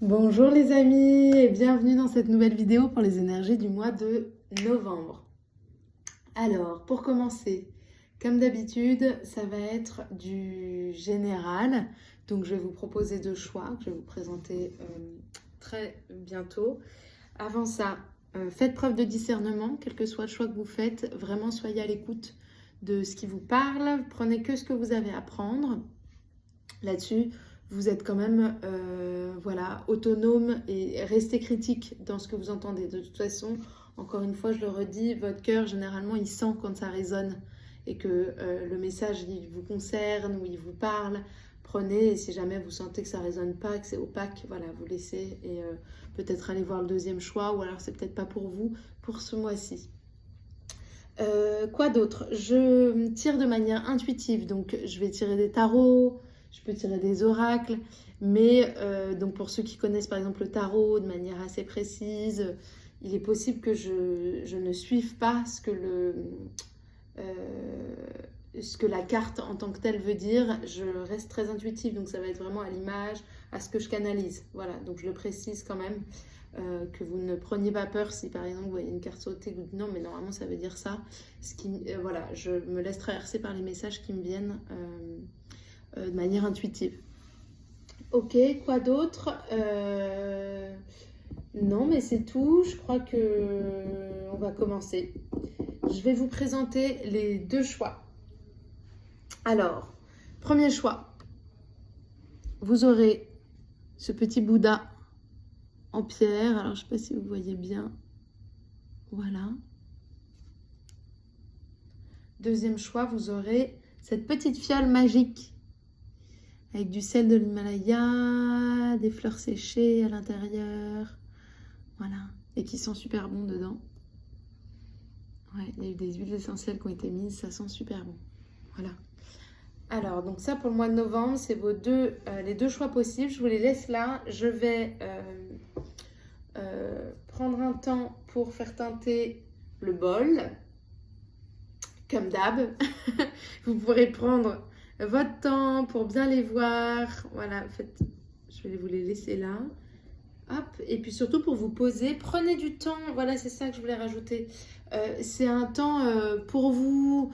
Bonjour les amis et bienvenue dans cette nouvelle vidéo pour les énergies du mois de novembre. Alors, pour commencer, comme d'habitude, ça va être du général. Donc, je vais vous proposer deux choix que je vais vous présenter très bientôt. Avant ça, faites preuve de discernement, quel que soit le choix que vous faites. Vraiment, soyez à l'écoute de ce qui vous parle. Prenez que ce que vous avez à prendre. Là-dessus, vous êtes quand même autonome et restez critique dans ce que vous entendez. De toute façon, encore une fois, je le redis, votre cœur, généralement, il sent quand ça résonne et que le message, il vous concerne ou il vous parle. Prenez, et si jamais vous sentez que ça ne résonne pas, que c'est opaque, voilà, vous laissez et peut-être aller voir le deuxième choix ou alors c'est peut-être pas pour vous pour ce mois-ci. Quoi d'autre? Je tire de manière intuitive, donc je vais tirer des tarots, je peux tirer des oracles, mais donc pour ceux qui connaissent par exemple le tarot de manière assez précise, il est possible que je ne suive pas ce que la carte en tant que telle veut dire. Je reste très intuitive, donc ça va être vraiment à l'image, à ce que je canalise. Voilà, donc je le précise quand même. Que vous ne preniez pas peur si par exemple vous voyez une carte sauter, vous dites non mais normalement ça veut dire ça. Voilà, je me laisse traverser par les messages qui me viennent de manière intuitive. Ok, quoi d'autre? Non mais c'est tout, je crois que on va commencer. Je vais vous présenter les deux choix. Alors, premier choix, vous aurez ce petit Bouddha en pierre. Alors, je ne sais pas si vous voyez bien. Voilà. Deuxième choix, vous aurez cette petite fiole magique avec du sel de l'Himalaya, des fleurs séchées à l'intérieur. Voilà. Et qui sent super bon dedans. Ouais, il y a eu des huiles essentielles qui ont été mises, ça sent super bon. Voilà. Alors, donc ça pour le mois de novembre, c'est les deux choix possibles. Je vous les laisse là. Je vais prendre un temps pour faire teinter le bol. Comme d'hab. Vous pourrez prendre votre temps pour bien les voir. Voilà, en fait, je vais vous les laisser là. Hop, et puis surtout pour vous poser, prenez du temps. Voilà, c'est ça que je voulais rajouter. C'est un temps pour vous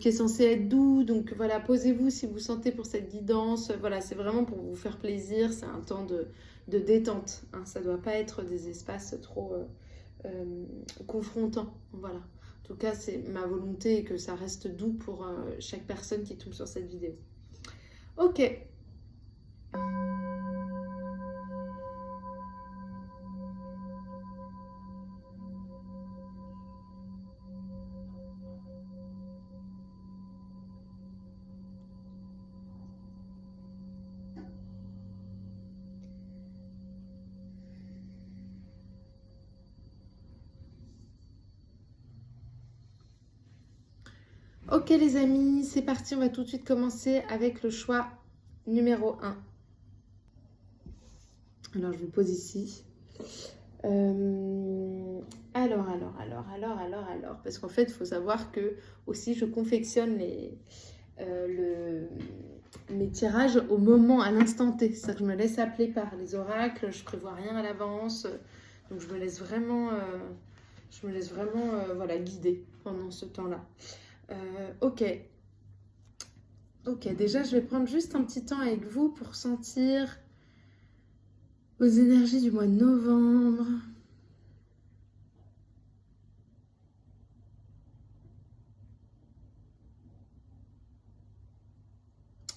qui est censé être doux. Donc voilà, posez-vous si vous sentez pour cette guidance. Voilà, c'est vraiment pour vous faire plaisir. C'est un temps de détente. Hein. Ça ne doit pas être des espaces trop confrontants. Voilà. En tout cas, c'est ma volonté que ça reste doux pour chaque personne qui tombe sur cette vidéo. Ok. Ok les amis, c'est parti, on va tout de suite commencer avec le choix numéro 1. Alors je vous pose ici. Alors, parce qu'en fait, il faut savoir que aussi je confectionne mes tirages au moment, à l'instant T. C'est-à-dire que je me laisse appeler par les oracles, je prévois rien à l'avance, donc je me laisse vraiment, voilà, guider pendant ce temps-là. Ok, déjà je vais prendre juste un petit temps avec vous pour sentir vos énergies du mois de novembre.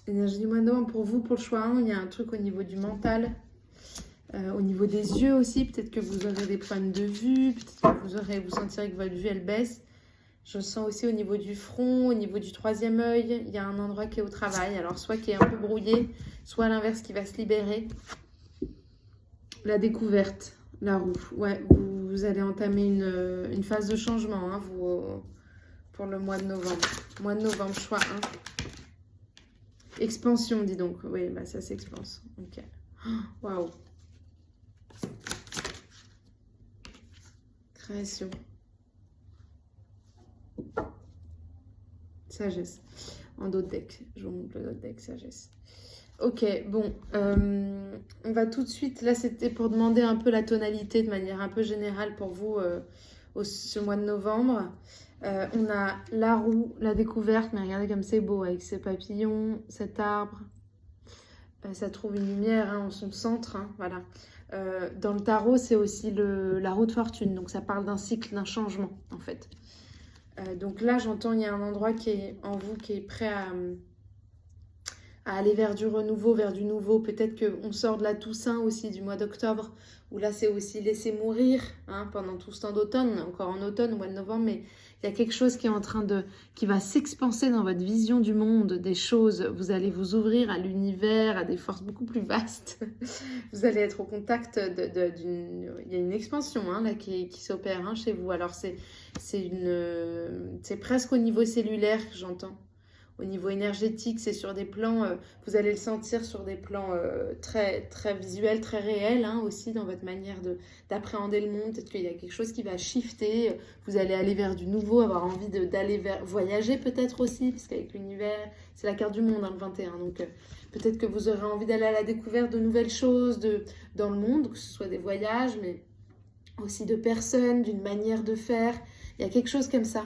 L'énergie du mois de novembre pour vous, pour le choix 1, il y a un truc au niveau du mental, au niveau des yeux aussi. Peut-être que vous aurez des problèmes de vue, peut-être que vous sentirez que votre vue elle baisse. Je sens aussi au niveau du front, au niveau du troisième œil, il y a un endroit qui est au travail. Alors soit qui est un peu brouillé, soit à l'inverse qui va se libérer. La découverte, la roue. Ouais, vous allez entamer une phase de changement hein, pour le mois de novembre. Mois de novembre, choix 1. Expansion, dis donc. Oui, bah ça s'expanse. Ok. Waouh. Création. Sagesse. En d'autres decks. Je vous montre le d'autres deck, sagesse. Ok, bon. on va tout de suite, là c'était pour demander un peu la tonalité de manière un peu générale pour vous ce mois de novembre. On a la roue, la découverte, mais regardez comme c'est beau avec ces papillons, cet arbre. Ça trouve une lumière en son centre, voilà. Dans le tarot, c'est aussi la roue de fortune, donc ça parle d'un cycle, d'un changement en fait. Donc là, j'entends il y a un endroit qui est en vous qui est prêt à aller vers du renouveau, vers du nouveau. Peut-être qu'on sort de la Toussaint aussi, du mois d'octobre, où là c'est aussi laisser mourir pendant tout ce temps d'automne, encore en automne, au mois de novembre, mais il y a quelque chose qui est en train qui va s'expanser dans votre vision du monde, des choses. Vous allez vous ouvrir à l'univers, à des forces beaucoup plus vastes. Vous allez être au contact il y a une expansion là qui s'opère chez vous. Alors c'est presque au niveau cellulaire que j'entends. Au niveau énergétique, c'est sur des plans, vous allez le sentir sur des plans très, très visuels, très réels aussi dans votre manière d'appréhender le monde. Peut-être qu'il y a quelque chose qui va shifter, vous allez aller vers du nouveau, avoir envie d'aller voyager peut-être aussi, parce qu'avec l'univers, c'est la carte du monde, le 21. Donc peut-être que vous aurez envie d'aller à la découverte de nouvelles choses dans le monde, que ce soit des voyages, mais aussi de personnes, d'une manière de faire. Il y a quelque chose comme ça.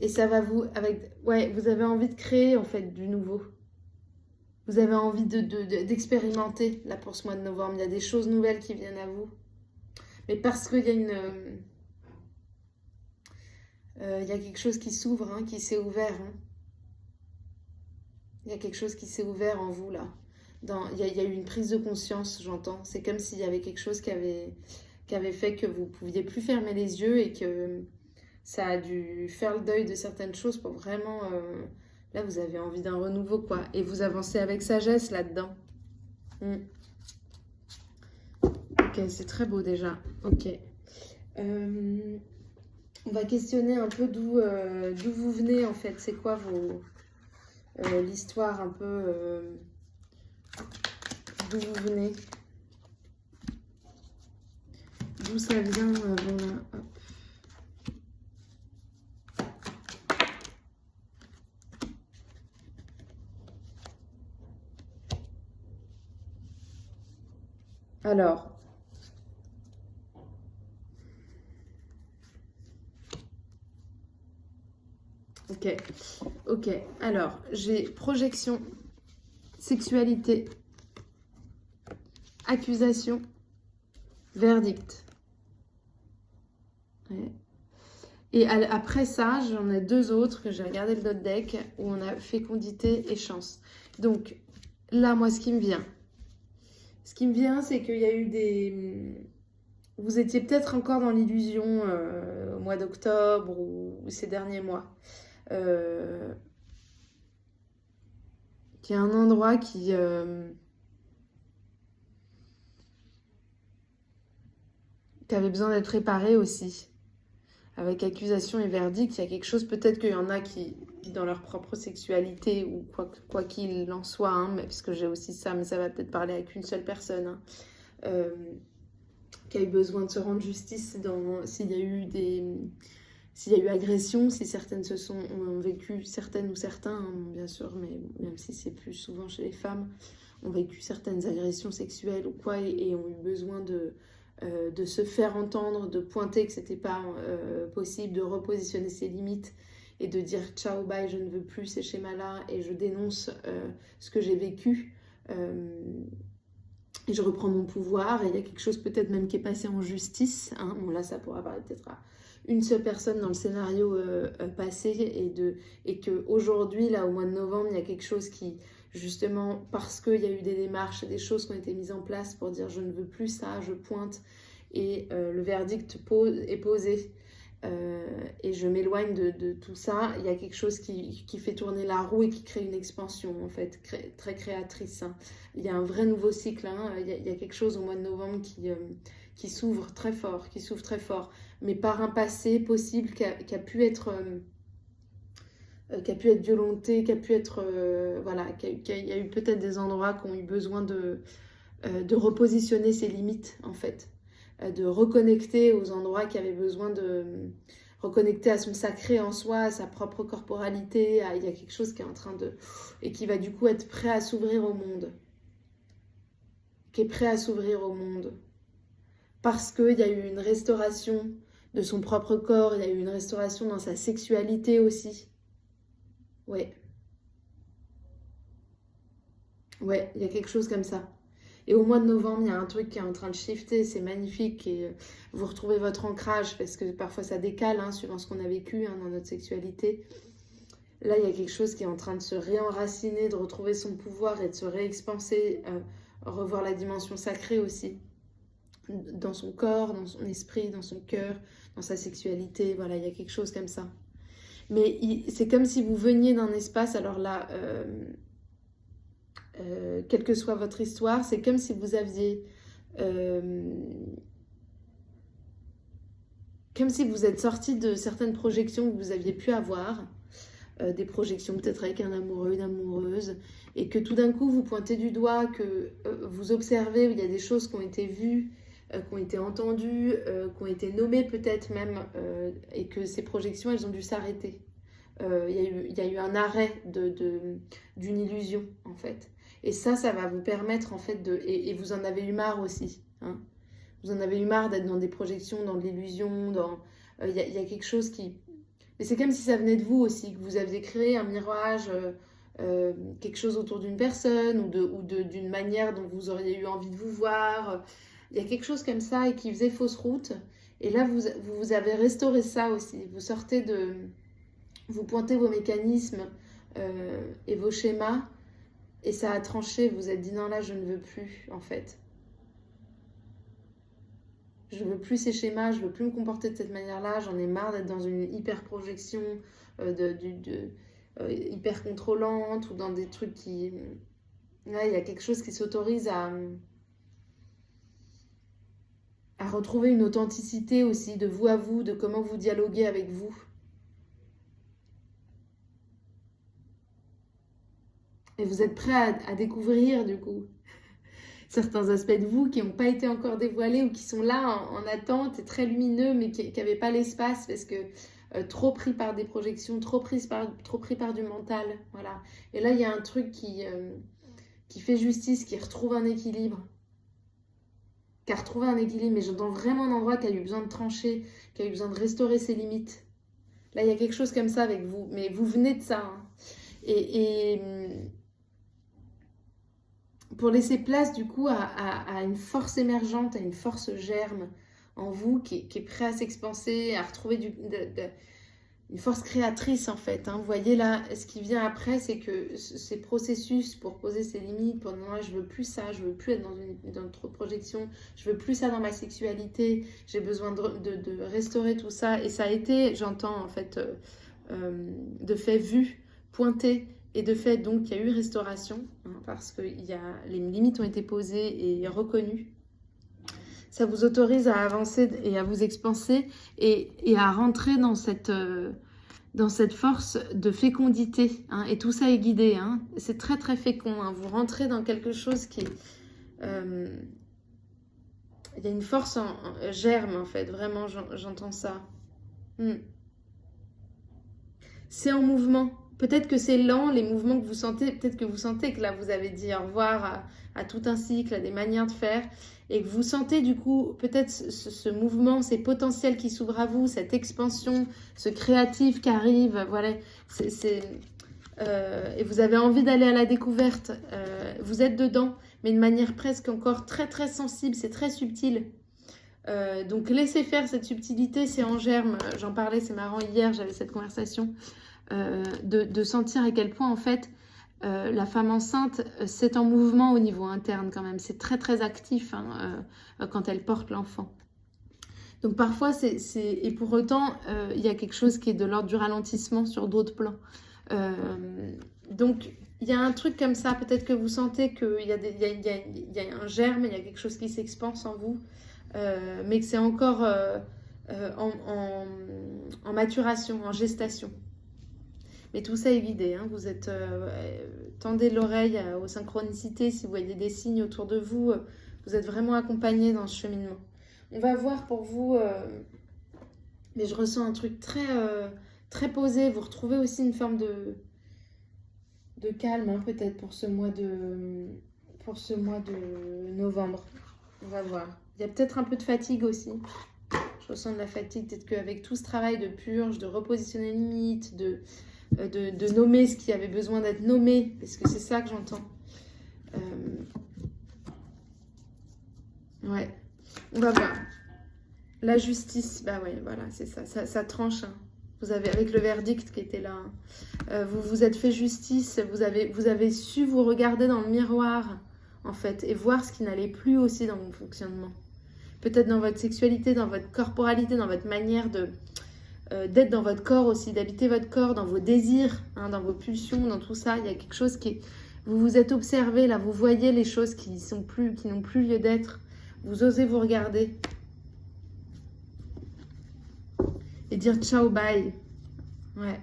Et ça va vous avez envie de créer en fait du nouveau. Vous avez envie d'expérimenter là pour ce mois de novembre. Il y a des choses nouvelles qui viennent à vous. Mais parce qu'il y a il y a quelque chose qui s'ouvre, qui s'est ouvert. Il y a quelque chose qui s'est ouvert en vous là. Il y a eu une prise de conscience, j'entends. C'est comme s'il y avait quelque chose qui avait fait que vous ne pouviez plus fermer les yeux et que ça a dû faire le deuil de certaines choses pour vraiment... là, vous avez envie d'un renouveau, quoi. Et vous avancez avec sagesse là-dedans. Ok, c'est très beau déjà. Ok. On va questionner un peu d'où vous venez, en fait. C'est quoi l'histoire un peu... d'où vous venez. D'où ça vient, voilà. Hop. Alors, ok. Alors, j'ai projection, sexualité, accusation, verdict. Ouais. Et après ça, j'en ai deux autres que j'ai regardé le dot deck où on a fécondité et chance. Donc là, moi, ce qui me vient, c'est qu'il y a eu vous étiez peut-être encore dans l'illusion au mois d'octobre ou ces derniers mois. Qu'il y a un endroit qui avait besoin d'être réparé aussi. Avec accusation et verdict, il y a quelque chose, peut-être qu'il y en a qui dans leur propre sexualité, ou quoi qu'il en soit, mais, parce que j'ai aussi ça, mais ça va peut-être parler à qu'une seule personne, qui a eu besoin de se rendre justice s'il y a eu agression, si certaines ont vécu, certaines ou certains, bien sûr, mais même si c'est plus souvent chez les femmes, ont vécu certaines agressions sexuelles ou quoi, et ont eu besoin de se faire entendre, de pointer que c'était pas possible, de repositionner ses limites et de dire ciao, bye, je ne veux plus ces schémas-là et je dénonce ce que j'ai vécu et je reprends mon pouvoir. Et il y a quelque chose peut-être même qui est passé en justice. Bon, là, ça pourra parler peut-être à une seule personne dans le scénario passé et qu'aujourd'hui, là, au mois de novembre, il y a quelque chose qui... Justement, parce qu'il y a eu des démarches, des choses qui ont été mises en place pour dire je ne veux plus ça, je pointe et le verdict est posé et je m'éloigne de tout ça. Il y a quelque chose qui fait tourner la roue et qui crée une expansion en fait, très créatrice. Il y a un vrai nouveau cycle, il y a quelque chose au mois de novembre qui s'ouvre très fort, mais par un passé possible qui a pu être... qui a pu être violenté, qui a pu être... il y a eu peut-être des endroits qui ont eu besoin de repositionner ses limites, en fait. De reconnecter aux endroits qui avaient besoin de reconnecter à son sacré en soi, à sa propre corporalité. Il y a quelque chose qui est en train de... et qui va du coup être prêt à s'ouvrir au monde. qui est prêt à s'ouvrir au monde. Parce qu'il y a eu une restauration de son propre corps, il y a eu une restauration dans sa sexualité aussi. Ouais. Ouais, il y a quelque chose comme ça. Et au mois de novembre, il y a un truc qui est en train de shifter, c'est magnifique. Et vous retrouvez votre ancrage, parce que parfois ça décale, hein, suivant ce qu'on a vécu dans notre sexualité. Là, il y a quelque chose qui est en train de se réenraciner, de retrouver son pouvoir et de se réexpanser, revoir la dimension sacrée aussi, dans son corps, dans son esprit, dans son cœur, dans sa sexualité. Voilà, il y a quelque chose comme ça. Mais c'est comme si vous veniez d'un espace, alors là, quelle que soit votre histoire, c'est comme si vous aviez... comme si vous êtes sorti de certaines projections que vous aviez pu avoir, des projections peut-être avec un amoureux, une amoureuse, et que tout d'un coup vous pointez du doigt, que vous observez, il y a des choses qui ont été vues, qui ont été entendues, qui ont été nommées peut-être même, et que ces projections, elles ont dû s'arrêter. Il y a eu un arrêt d'une illusion, en fait. Et ça va vous permettre, en fait, et vous en avez eu marre aussi, hein. Vous en avez eu marre d'être dans des projections, dans de l'illusion, il y a quelque chose qui... Mais c'est comme si ça venait de vous aussi, que vous aviez créé un mirage, quelque chose autour d'une personne ou d'une manière dont vous auriez eu envie de vous voir. Il y a quelque chose comme ça et qui faisait fausse route. Et là, vous avez restauré ça aussi. Vous sortez de... Vous pointez vos mécanismes et vos schémas et ça a tranché. Vous êtes dit non, là, je ne veux plus, en fait. Je veux plus ces schémas, je veux plus me comporter de cette manière-là, j'en ai marre d'être dans une hyper projection, hyper contrôlante ou dans des trucs qui... Là, il y a quelque chose qui s'autorise à retrouver une authenticité aussi de vous à vous, de comment vous dialoguez avec vous. Et vous êtes prêt à découvrir du coup certains aspects de vous qui n'ont pas été encore dévoilés ou qui sont là en attente et très lumineux mais qui n'avaient pas l'espace parce que trop pris par des projections, trop pris par du mental. Voilà. Et là, il y a un truc qui fait justice, qui retrouve un équilibre. Qui a retrouvé un équilibre, mais j'entends vraiment un endroit qui a eu besoin de trancher, qui a eu besoin de restaurer ses limites. Là, il y a quelque chose comme ça avec vous, mais vous venez de ça. Hein. Et pour laisser place du coup à une force émergente, à une force germe en vous qui est prêt à s'expanser, à retrouver une force créatrice en fait. Hein. Vous voyez là, ce qui vient après, c'est que ces processus pour poser ses limites, pour dire non, je veux plus ça, je veux plus être dans trop de projections, je veux plus ça dans ma sexualité, j'ai besoin de restaurer tout ça. Et ça a été, j'entends en fait, de fait vu, pointé. Et de fait, donc, il y a eu restauration, hein, parce que les limites ont été posées et reconnues. Ça vous autorise à avancer et à vous expanser et à rentrer dans cette force de fécondité. Hein, et tout ça est guidé. Hein, c'est très, très fécond. Hein, vous rentrez dans quelque chose qui... il y a une force en germe, en fait. Vraiment, j'entends ça. C'est en mouvement. Peut-être que c'est lent, les mouvements que vous sentez, peut-être que vous sentez que là, vous avez dit au revoir à tout un cycle, à des manières de faire, et que vous sentez du coup peut-être ce mouvement, ces potentiels qui s'ouvrent à vous, cette expansion, ce créatif qui arrive, voilà, et vous avez envie d'aller à la découverte, vous êtes dedans, mais de manière presque encore très très sensible, c'est très subtil. Donc laissez faire cette subtilité, c'est en germe, j'en parlais, c'est marrant, hier j'avais cette conversation, de sentir à quel point en fait la femme enceinte c'est en mouvement au niveau interne quand même, c'est très très actif hein, quand elle porte l'enfant. Donc parfois et pour autant il y a quelque chose qui est de l'ordre du ralentissement sur d'autres plans. Donc il y a un truc comme ça, peut-être que vous sentez qu'il y a un germe, il y a quelque chose qui s'expanse en vous, mais que c'est encore en maturation, en gestation. Mais tout ça est guidé, hein. Vous êtes... tendez l'oreille aux synchronicités, si vous voyez des signes autour de vous, vous êtes vraiment accompagné dans ce cheminement. On va voir pour vous... mais je ressens un truc très, très posé. Vous retrouvez aussi une forme de calme, hein, peut-être pour ce mois pour ce mois de novembre. On va voir. Il y a peut-être un peu de fatigue aussi. Je ressens de la fatigue. Peut-être qu'avec tout ce travail de purge, de repositionner les limites, de nommer ce qui avait besoin d'être nommé, parce que c'est ça que j'entends. Ouais. On va voir. La justice, bah ouais, voilà, c'est ça. Ça tranche. Hein. Vous avez, avec le verdict qui était là, hein. Vous vous êtes fait justice, vous avez su vous regarder dans le miroir, en fait, et voir ce qui n'allait plus aussi dans mon fonctionnement. Peut-être dans votre sexualité, dans votre corporalité, dans votre manière d'être dans votre corps aussi, d'habiter votre corps, dans vos désirs, hein, dans vos pulsions, dans tout ça. Il y a quelque chose qui est... Vous vous êtes observé, là, vous voyez les choses qui n'ont plus lieu d'être. Vous osez vous regarder. Et dire ciao, bye. Ouais.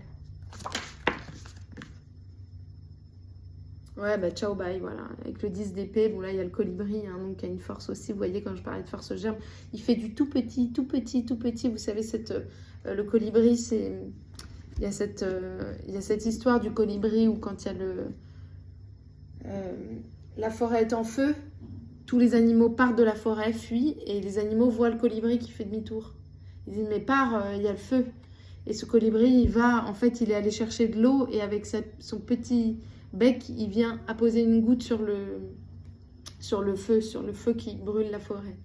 Ouais, bah ciao, bye, voilà. Avec le 10 d'épée, bon là, il y a le colibri, hein, donc il y a une force aussi. Vous voyez, quand je parlais de force germe, il fait du tout petit, tout petit, tout petit. Vous savez, le colibri, c'est... Il y a cette histoire du colibri où quand il y a la forêt est en feu, tous les animaux partent de la forêt, fuient, et les animaux voient le colibri qui fait demi-tour. Ils disent, mais pars, il y a le feu. Et ce colibri, il est allé chercher de l'eau, et avec son petit bec, il vient apposer une goutte sur le feu qui brûle la forêt.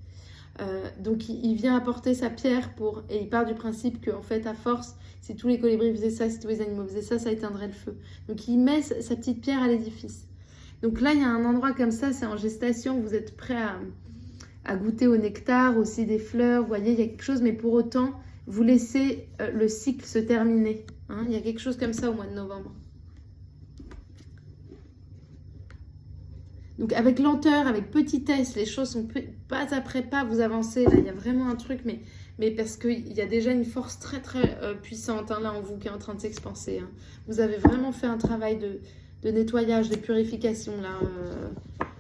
Donc il vient apporter sa pierre et il part du principe qu'en fait, à force, si tous les colibris faisaient ça, si tous les animaux faisaient ça, ça éteindrait le feu. Donc il met sa petite pierre à l'édifice. Donc là, il y a un endroit comme ça, c'est en gestation, vous êtes prêt à goûter au nectar, aussi des fleurs, vous voyez, il y a quelque chose, mais pour autant, vous laissez le cycle se terminer. Hein, il y a quelque chose comme ça au mois de novembre. Donc avec lenteur, avec petitesse, les choses sont pas après pas, vous avancez. Là, il y a vraiment un truc, mais parce qu'il y a déjà une force très très puissante hein, là en vous qui est en train de s'expanser. Hein. Vous avez vraiment fait un travail de nettoyage, de purification là.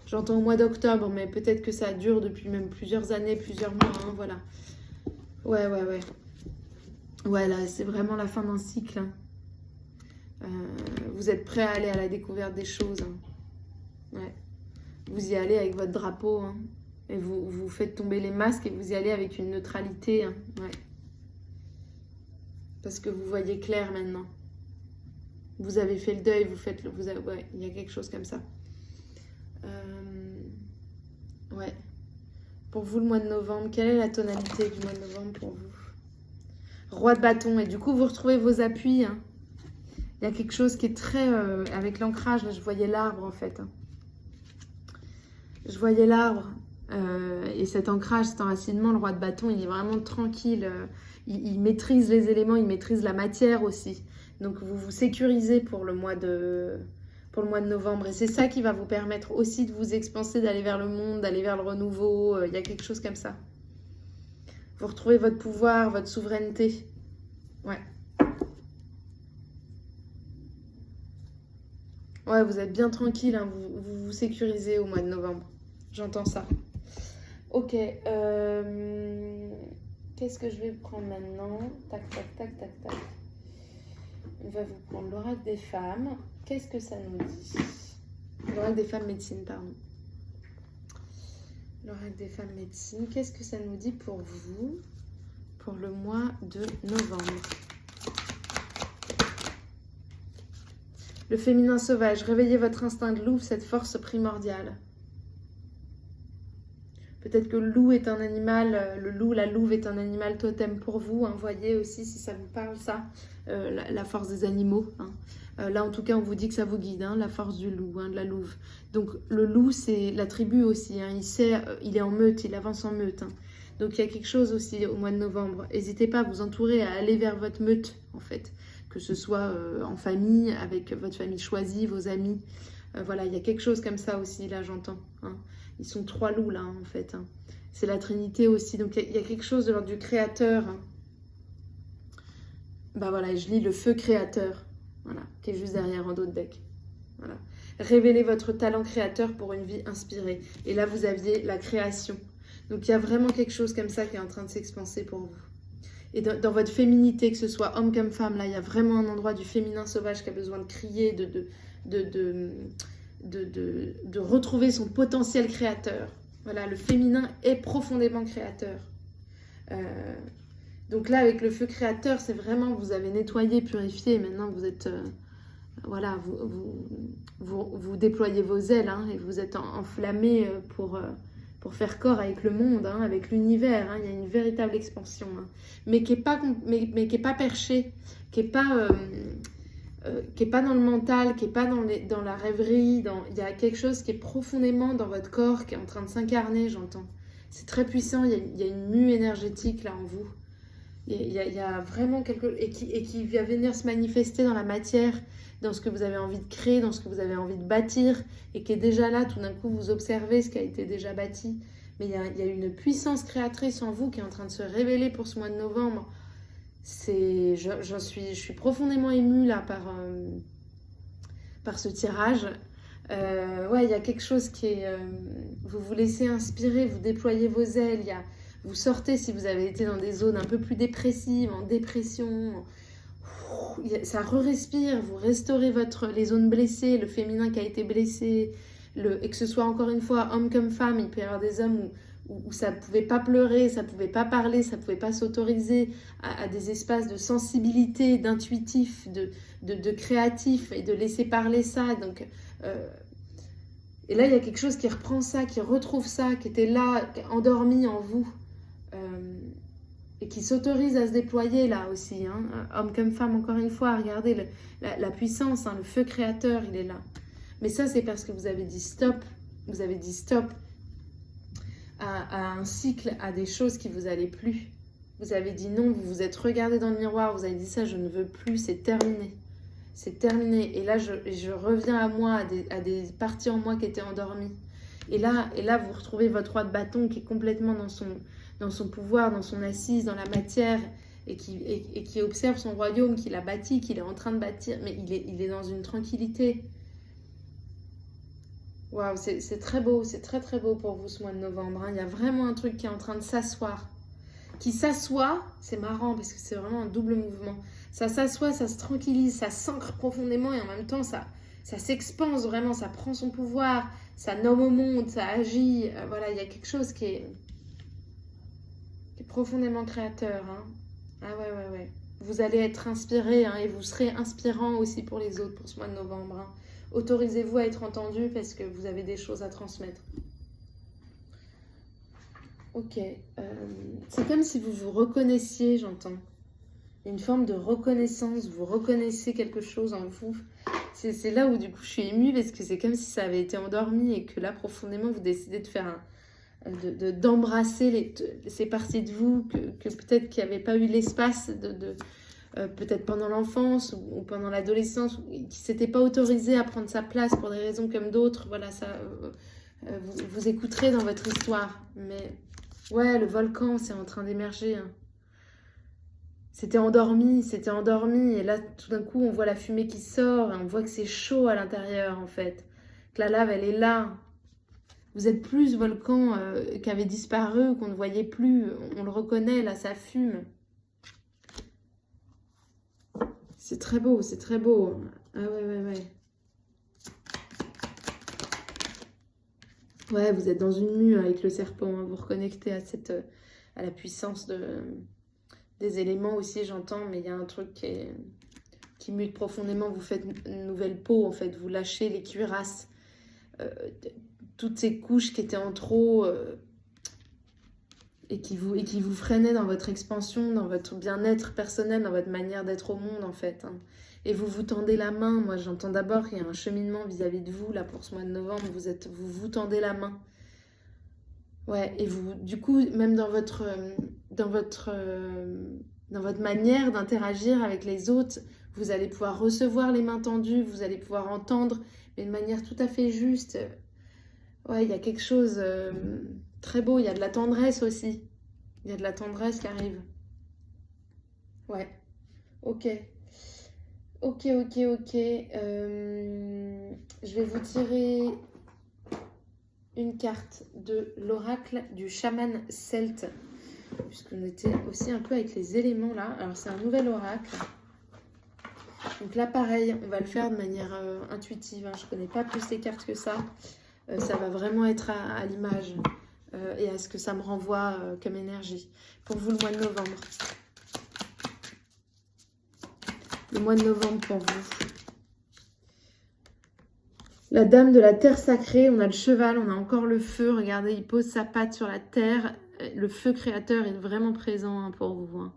J'entends au mois d'octobre, mais peut-être que ça dure depuis même plusieurs années, plusieurs mois. Hein, voilà. Ouais. Ouais, là, c'est vraiment la fin d'un cycle. Hein. Vous êtes prêts à aller à la découverte des choses. Hein. Ouais. Vous y allez avec votre drapeau. Hein. Et vous faites tomber les masques et vous y allez avec une neutralité. Hein. Ouais. Parce que vous voyez clair maintenant. Vous avez fait le deuil, ouais, il y a quelque chose comme ça. Ouais. Pour vous, le mois de novembre, quelle est la tonalité du mois de novembre pour vous? Roi de bâton. Et du coup, vous retrouvez vos appuis. Hein. Il y a quelque chose qui est très... avec l'ancrage, là, je voyais l'arbre, en fait. Hein. Je voyais l'arbre. Et cet ancrage, cet enracinement, le roi de bâton, il est vraiment tranquille. Il maîtrise les éléments, il maîtrise la matière aussi. Donc, vous vous sécurisez pour le mois de novembre. Et c'est ça qui va vous permettre aussi de vous expanser, d'aller vers le monde, d'aller vers le renouveau. Il y a quelque chose comme ça. Vous retrouvez votre pouvoir, votre souveraineté. Ouais. Ouais, vous êtes bien tranquille, hein. Vous vous sécurisez au mois de novembre. J'entends ça. Ok. Qu'est-ce que je vais prendre maintenant? Tac, tac, tac, tac, tac. On va vous prendre l'oracle des femmes. Qu'est-ce que ça nous dit? L'oracle des femmes médecine, pardon. L'oracle des femmes médecine. Qu'est-ce que ça nous dit pour vous pour le mois de novembre? Le féminin sauvage. Réveillez votre instinct de loup, cette force primordiale. Peut-être que le loup est un animal, la louve est un animal totem pour vous. Hein, voyez aussi si ça vous parle ça, la force des animaux. Hein. Là en tout cas on vous dit que ça vous guide, hein, la force du loup, hein, de la louve. Donc le loup c'est la tribu aussi, hein, il est en meute, il avance en meute. Hein. Donc il y a quelque chose aussi au mois de novembre. N'hésitez pas à vous entourer, à aller vers votre meute en fait. Que ce soit en famille, avec votre famille choisie, vos amis. Voilà, il y a quelque chose comme ça aussi, là j'entends. Hein. Ils sont 3 loups là en fait. Hein. C'est la Trinité aussi, donc il y a quelque chose de l'ordre du créateur. Hein. Bah voilà, je lis le feu créateur, voilà, qui est juste derrière en dos de deck. Voilà. Révélez votre talent créateur pour une vie inspirée. Et là vous aviez la création. Donc il y a vraiment quelque chose comme ça qui est en train de s'expanser pour vous. Et dans votre féminité, que ce soit homme comme femme, là il y a vraiment un endroit du féminin sauvage qui a besoin de crier, de retrouver son potentiel créateur. Voilà, le féminin est profondément créateur. Donc là, avec le feu créateur, c'est vraiment, vous avez nettoyé, purifié, et maintenant vous êtes, voilà, vous déployez vos ailes, hein, et vous êtes enflammé pour faire corps avec le monde, hein, avec l'univers, hein. Il y a une véritable expansion, hein, mais qui est pas perchée, qui est pas dans le mental, qui est pas dans la rêverie, il y a quelque chose qui est profondément dans votre corps, qui est en train de s'incarner, j'entends. C'est très puissant, il y a une mue énergétique là en vous. Il y a vraiment quelque chose, et qui va venir se manifester dans la matière, dans ce que vous avez envie de créer, dans ce que vous avez envie de bâtir, et qui est déjà là, tout d'un coup vous observez ce qui a été déjà bâti. Mais il y a une puissance créatrice en vous qui est en train de se révéler pour ce mois de novembre. Je suis profondément émue là par ce tirage. Ouais, il y a quelque chose qui est... vous vous laissez inspirer, vous déployez vos ailes, vous sortez si vous avez été dans des zones un peu plus dépressives, en dépression. Ça re-respire, vous restaurez les zones blessées, le féminin qui a été blessé, et que ce soit encore une fois homme comme femme, il peut y avoir des hommes où ça ne pouvait pas pleurer, ça ne pouvait pas parler, ça ne pouvait pas s'autoriser à des espaces de sensibilité, d'intuitif, de créatif, et de laisser parler ça. Donc, et là, il y a quelque chose qui reprend ça, qui retrouve ça, qui était là, endormi en vous, et qui s'autorise à se déployer là aussi, hein. Homme comme femme, encore une fois, regardez la puissance, hein, le feu créateur, il est là. Mais ça, c'est parce que vous avez dit stop à un cycle, à des choses qui vous allaient plus. Vous avez dit non, vous vous êtes regardé dans le miroir, vous avez dit ça, je ne veux plus, c'est terminé. C'est terminé. Et là, je reviens à moi, à des parties en moi qui étaient endormies. Et là, vous retrouvez votre roi de bâton qui est complètement dans son pouvoir, dans son assise, dans la matière, et qui observe son royaume, qu'il a bâti, qu'il est en train de bâtir, mais il est dans une tranquillité. Waouh, c'est très beau, c'est très très beau pour vous ce mois de novembre, hein. Il y a vraiment un truc qui est en train de s'asseoir. Qui s'assoit, c'est marrant parce que c'est vraiment un double mouvement. Ça s'assoit, ça se tranquillise, ça s'ancre profondément et en même temps ça s'expanse vraiment, ça prend son pouvoir, ça nomme au monde, ça agit. Voilà, il y a quelque chose qui est profondément créateur, hein. Ah ouais. Vous allez être inspiré, hein, et vous serez inspirant aussi pour les autres pour ce mois de novembre, hein. Autorisez-vous à être entendu parce que vous avez des choses à transmettre. Ok, c'est comme si vous vous reconnaissiez, j'entends. Il y a une forme de reconnaissance, vous reconnaissez quelque chose en vous. C'est là où du coup je suis émue parce que c'est comme si ça avait été endormi et que là profondément vous décidez de faire d'embrasser ces parties de vous que peut-être qui n'avaient pas eu l'espace peut-être pendant l'enfance ou pendant l'adolescence, qui ne s'étaient pas autorisées à prendre sa place pour des raisons comme d'autres. Voilà, ça, vous écouterez dans votre histoire. Mais ouais, le volcan, c'est en train d'émerger, hein. C'était endormi, et là, tout d'un coup, on voit la fumée qui sort, et on voit que c'est chaud à l'intérieur, en fait. Que la lave, elle est là. Vous êtes plus ce volcan qui avait disparu, qu'on ne voyait plus. On le reconnaît, là, ça fume. C'est très beau, c'est très beau. Ah ouais. Ouais, vous êtes dans une mue avec le serpent, hein. Vous reconnectez à la puissance des éléments aussi, j'entends, mais il y a un truc qui mute profondément. Vous faites une nouvelle peau, en fait. Vous lâchez les cuirasses, toutes ces couches qui étaient en trop et qui vous freinaient dans votre expansion, dans votre bien-être personnel, dans votre manière d'être au monde, en fait, hein. Et vous tendez la main. Moi, j'entends d'abord qu'il y a un cheminement vis-à-vis de vous, là, pour ce mois de novembre. Vous tendez la main. Ouais, et vous, du coup, même dans votre manière d'interagir avec les autres, vous allez pouvoir recevoir les mains tendues, vous allez pouvoir entendre, mais de manière tout à fait juste. Ouais, il y a quelque chose très beau, il y a de la tendresse aussi. Il y a de la tendresse qui arrive. Ouais, ok. Ok. Je vais vous tirer une carte de l'oracle du chaman celte, puisqu'on était aussi un peu avec les éléments là. Alors c'est un nouvel oracle. Donc là, pareil, on va le faire de manière intuitive. Hein. Je ne connais pas plus les cartes que ça. Ça va vraiment être à l'image et à ce que ça me renvoie comme énergie. Pour vous, le mois de novembre. Le mois de novembre pour vous. La dame de la terre sacrée, on a le cheval, on a encore le feu. Regardez, il pose sa patte sur la terre. Le feu créateur est vraiment présent hein, pour vous. Hein.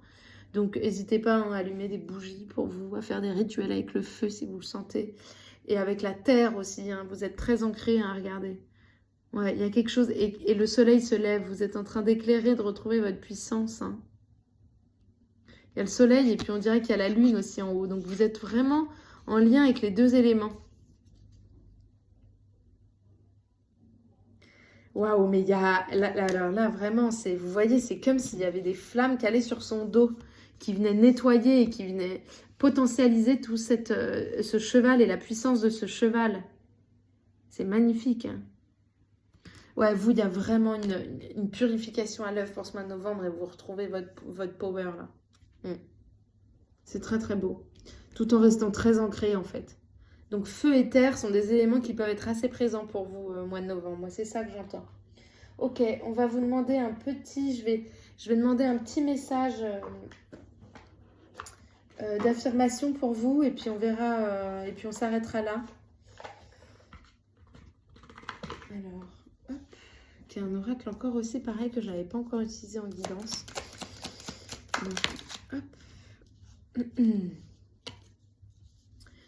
Donc, n'hésitez pas hein, à allumer des bougies pour vous, à faire des rituels avec le feu si vous le sentez. Et avec la terre aussi, hein, vous êtes très ancrés, hein, regardez. Ouais, il y a quelque chose, et le soleil se lève, vous êtes en train d'éclairer, de retrouver votre puissance. Hein. Il y a le soleil et puis on dirait qu'il y a la lune aussi en haut. Donc vous êtes vraiment en lien avec les deux éléments. Waouh, mais il y a, alors là vraiment, vous voyez, c'est comme s'il y avait des flammes calées sur son dos, qui venaient nettoyer et qui venaient potentialiser tout ce cheval et la puissance de ce cheval. C'est magnifique, hein. Ouais, vous, il y a vraiment une purification à l'œuvre pour ce mois de novembre et vous retrouvez votre power là. C'est très très beau. Tout en restant très ancré en fait. Donc feu et terre sont des éléments qui peuvent être assez présents pour vous au mois de novembre. Moi, c'est ça que j'entends. Ok, on va vous demander un petit... Je vais demander un petit message d'affirmation pour vous et puis on verra... et puis on s'arrêtera là. Alors... Il y a un oracle encore aussi, pareil, que je n'avais pas encore utilisé en guidance. Donc, hop.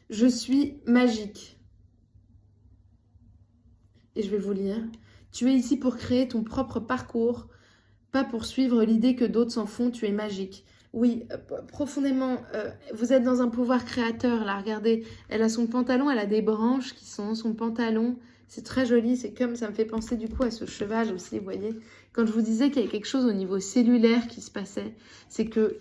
Je suis magique. Et je vais vous lire. Tu es ici pour créer ton propre parcours, pas pour suivre l'idée que d'autres s'en font, tu es magique. Oui, profondément, vous êtes dans un pouvoir créateur, là, regardez. Elle a son pantalon, elle a des branches qui sont dans son pantalon. C'est très joli, c'est comme, ça me fait penser du coup à ce cheval aussi, vous voyez. Quand je vous disais qu'il y avait quelque chose au niveau cellulaire qui se passait, c'est que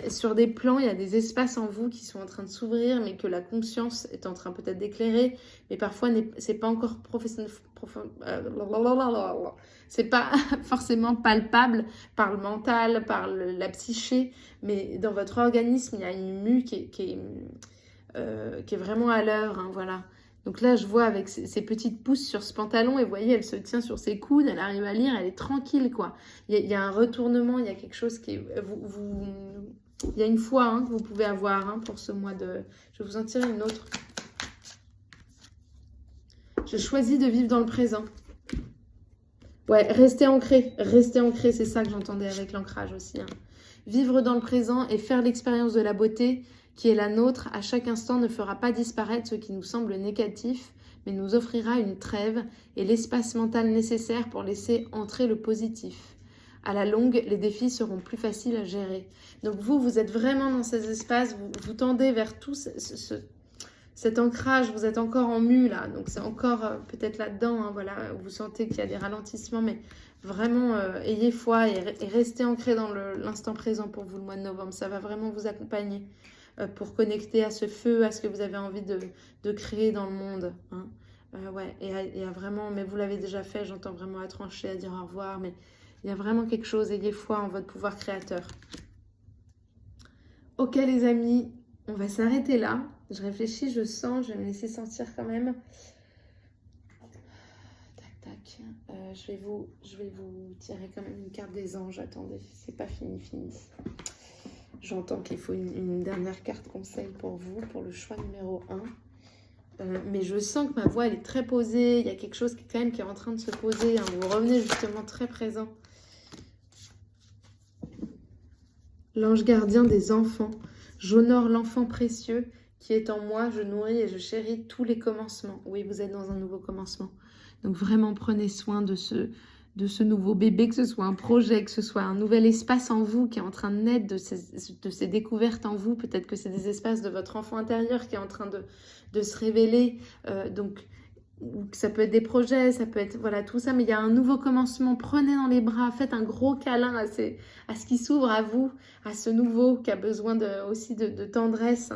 sur des plans, il y a des espaces en vous qui sont en train de s'ouvrir, mais que la conscience est en train peut-être d'éclairer, mais parfois c'est pas encore c'est pas forcément palpable par le mental, par la psyché, mais dans votre organisme, il y a une mue qui est vraiment à l'heure, hein, voilà. Donc là, je vois avec ses petites pousses sur ce pantalon, et vous voyez, elle se tient sur ses coudes, elle arrive à lire, elle est tranquille, quoi. Il y a un retournement, il y a quelque chose qui est... il y a une foi hein, que vous pouvez avoir hein, pour ce mois de... Je vais vous en tirer une autre. Je choisis de vivre dans le présent. Ouais, rester ancré, c'est ça que j'entendais avec l'ancrage aussi. Hein. Vivre dans le présent et faire l'expérience de la beauté qui est la nôtre à chaque instant ne fera pas disparaître ce qui nous semble négatif, mais nous offrira une trêve et l'espace mental nécessaire pour laisser entrer le positif. À la longue, les défis seront plus faciles à gérer. Donc vous êtes vraiment dans ces espaces, vous tendez vers tout cet ancrage, vous êtes encore en mue là, donc c'est encore peut-être là-dedans, hein, voilà, vous sentez qu'il y a des ralentissements, mais vraiment ayez foi et restez ancré dans l'instant présent pour vous le mois de novembre, ça va vraiment vous accompagner pour connecter à ce feu, à ce que vous avez envie de créer dans le monde. Hein. Ouais, et à vraiment, mais vous l'avez déjà fait, j'entends vraiment à trancher, à dire au revoir, mais il y a vraiment quelque chose, ayez foi en votre pouvoir créateur. Ok les amis, on va s'arrêter là. Je réfléchis, je sens, je vais me laisser sentir quand même. Tac, tac. Je vais vous tirer quand même une carte des anges. Attendez, c'est pas fini. J'entends qu'il faut une dernière carte conseil pour vous, pour le choix numéro 1. Mais je sens que ma voix, elle est très posée. Il y a quelque chose qui est en train de se poser. Hein. Vous revenez justement très présent. L'ange gardien des enfants. J'honore l'enfant précieux qui est en moi. Je nourris et je chéris tous les commencements. Oui, vous êtes dans un nouveau commencement. Donc vraiment, prenez soin de ce nouveau bébé, que ce soit un projet, que ce soit un nouvel espace en vous qui est en train de naître de ces découvertes en vous. Peut-être que c'est des espaces de votre enfant intérieur qui est en train de se révéler. Donc, ça peut être des projets, ça peut être voilà tout ça, mais il y a un nouveau commencement. Prenez dans les bras, faites un gros câlin à ce qui s'ouvre à vous, à ce nouveau qui a besoin aussi de tendresse.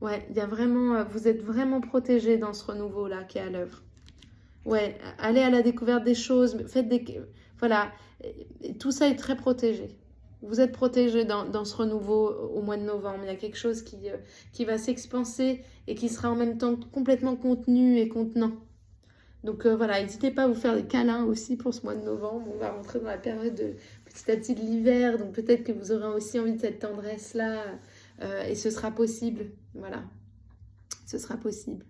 Ouais, il y a vraiment, vous êtes vraiment protégés dans ce renouveau-là qui est à l'œuvre. Ouais, allez à la découverte des choses, faites voilà, tout ça est très protégé. Vous êtes protégé dans ce renouveau au mois de novembre. Il y a quelque chose qui va s'expanser et qui sera en même temps complètement contenu et contenant. Donc voilà, n'hésitez pas à vous faire des câlins aussi pour ce mois de novembre. On va rentrer dans la période petit à petit de l'hiver, donc peut-être que vous aurez aussi envie de cette tendresse-là et ce sera possible. Voilà, ce sera possible.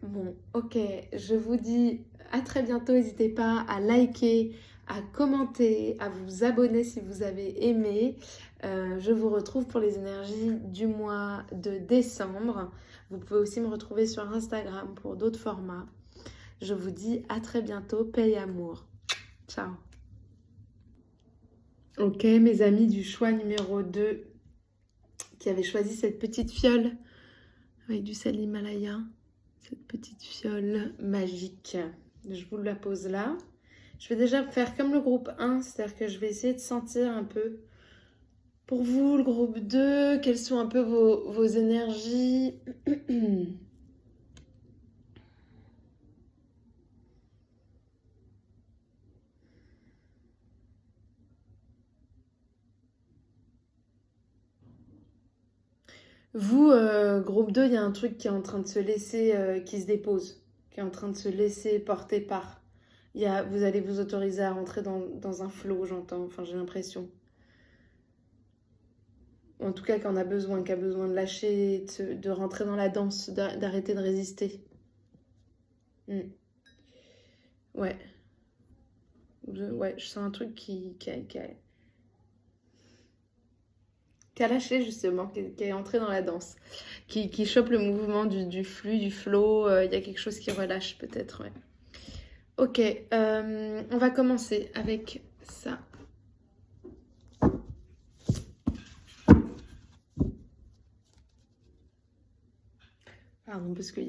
Bon, ok, je vous dis à très bientôt. N'hésitez pas à liker, à commenter, à vous abonner si vous avez aimé. Je vous retrouve pour les énergies du mois de décembre. Vous pouvez aussi me retrouver sur Instagram pour d'autres formats. Je vous dis à très bientôt, paix et amour. Ciao. Ok, mes amis du choix numéro 2 qui avaient choisi cette petite fiole avec du sel Himalaya. Cette petite fiole magique. Je vous la pose là. Je vais déjà faire comme le groupe 1, c'est-à-dire que je vais essayer de sentir un peu pour vous, le groupe 2, quelles sont un peu vos énergies. Vous, groupe 2, il y a un truc qui est en train de se laisser, qui se dépose, qui est en train de se laisser porter par. Vous allez vous autoriser à rentrer dans un flow, j'entends, enfin j'ai l'impression. En tout cas, quand on a besoin, qui a besoin de lâcher, de rentrer dans la danse, d'arrêter de résister. Ouais. Ouais, je sens un truc qui a lâché justement, qui est entré dans la danse, qui chope le mouvement du flux, du flow. Il y a quelque chose qui relâche peut-être, ouais. Ok, on va commencer avec ça. Pardon, parce que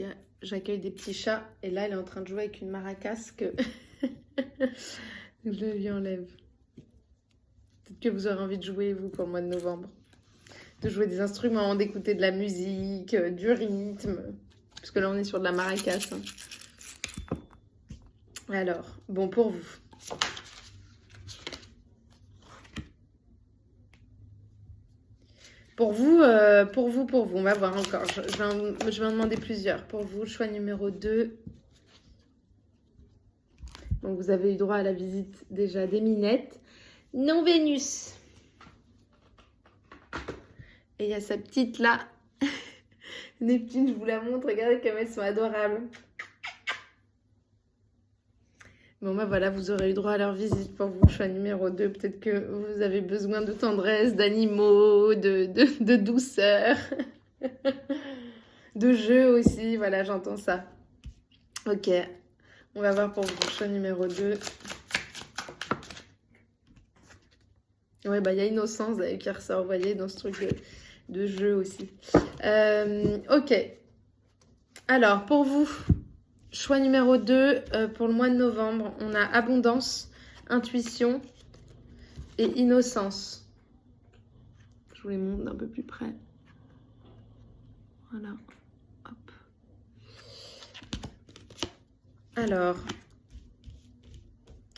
j'accueille des petits chats et là, elle est en train de jouer avec une maracas que je lui enlève. Peut-être que vous aurez envie de jouer, vous, pour le mois de novembre. De jouer des instruments, d'écouter de la musique, du rythme. Parce que là, on est sur de la maracas. Hein. Alors, bon, pour vous. Pour vous, on va voir encore. Je vais en demander plusieurs. Pour vous, choix numéro 2. Donc, vous avez eu droit à la visite déjà des minettes. Non Vénus. Et il y a sa petite là. Neptune, je vous la montre. Regardez comme elles sont adorables. Bon, bah voilà, vous aurez eu droit à leur visite pour vous, choix numéro 2. Peut-être que vous avez besoin de tendresse, d'animaux, de douceur, de jeu aussi. Voilà, j'entends ça. Ok, on va voir pour vous, choix numéro 2. Ouais, bah il y a innocence qui ressort, vous voyez, dans ce truc de jeu aussi. Ok. Alors, pour vous... Choix numéro 2, pour le mois de novembre, on a abondance, intuition et innocence. Je vous les montre d'un peu plus près. Voilà. Hop. Alors.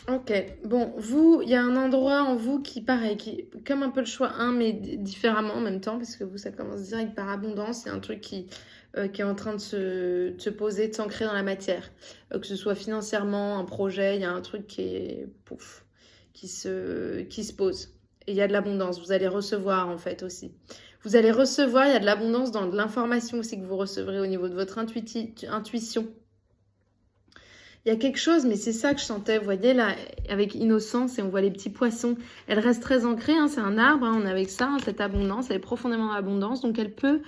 Ok. Bon, vous, il y a un endroit en vous qui, pareil, comme un peu le choix 1, mais différemment en même temps, parce que vous, ça commence direct par abondance. Il y a un truc qui est en train de se poser, de s'ancrer dans la matière. Que ce soit financièrement, un projet, il y a un truc qui est qui se pose. Et il y a de l'abondance. Vous allez recevoir en fait aussi. Vous allez recevoir, il y a de l'abondance dans de l'information aussi que vous recevrez au niveau de votre intuition. Il y a quelque chose, mais c'est ça que je sentais, vous voyez là, avec innocence, et on voit les petits poissons. Elle reste très ancrée, hein, c'est un arbre, hein, on est avec ça, hein, cette abondance, elle est profondément dans l'abondance, donc elle peut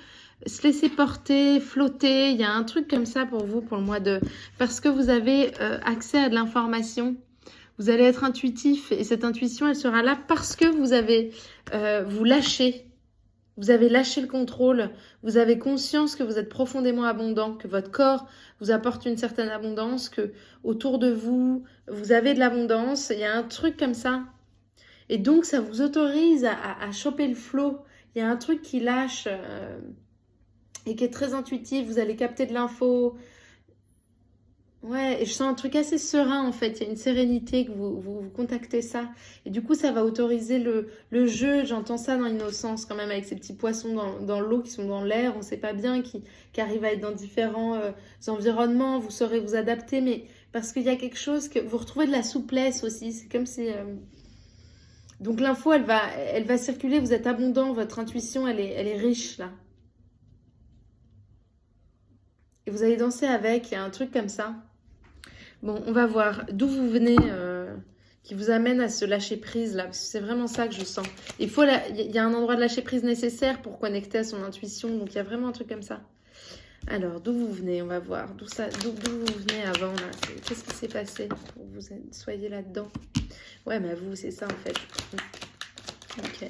se laisser porter, flotter. Il y a un truc comme ça pour vous, pour le mois de... Parce que vous avez accès à de l'information, vous allez être intuitif, et cette intuition, elle sera là parce que vous avez, vous lâchez. Vous avez lâché le contrôle, vous avez conscience que vous êtes profondément abondant, que votre corps vous apporte une certaine abondance, que autour de vous, vous avez de l'abondance. Il y a un truc comme ça. Et donc, ça vous autorise à choper le flow. Il y a un truc qui lâche et qui est très intuitif. Vous allez capter de l'info. Ouais, et je sens un truc assez serein en fait. Il y a une sérénité que vous contactez ça. Et du coup, ça va autoriser le jeu. J'entends ça dans l'innocence quand même avec ces petits poissons dans l'eau qui sont dans l'air. On ne sait pas bien, qui arrivent à être dans différents environnements. Vous saurez vous adapter, mais parce qu'il y a quelque chose que vous retrouvez de la souplesse aussi. C'est comme si. Donc l'info, elle va circuler. Vous êtes abondant. Votre intuition, elle est riche là. Et vous allez danser avec. Il y a un truc comme ça. Bon, on va voir d'où vous venez, qui vous amène à se lâcher prise là, parce que c'est vraiment ça que je sens. Il y a un endroit de lâcher prise nécessaire pour connecter à son intuition, donc il y a vraiment un truc comme ça. Alors, d'où vous venez, on va voir. D'où vous venez avant là. Qu'est-ce qui s'est passé pour que vous soyez là-dedans? Ouais, mais vous, c'est ça en fait. Ok.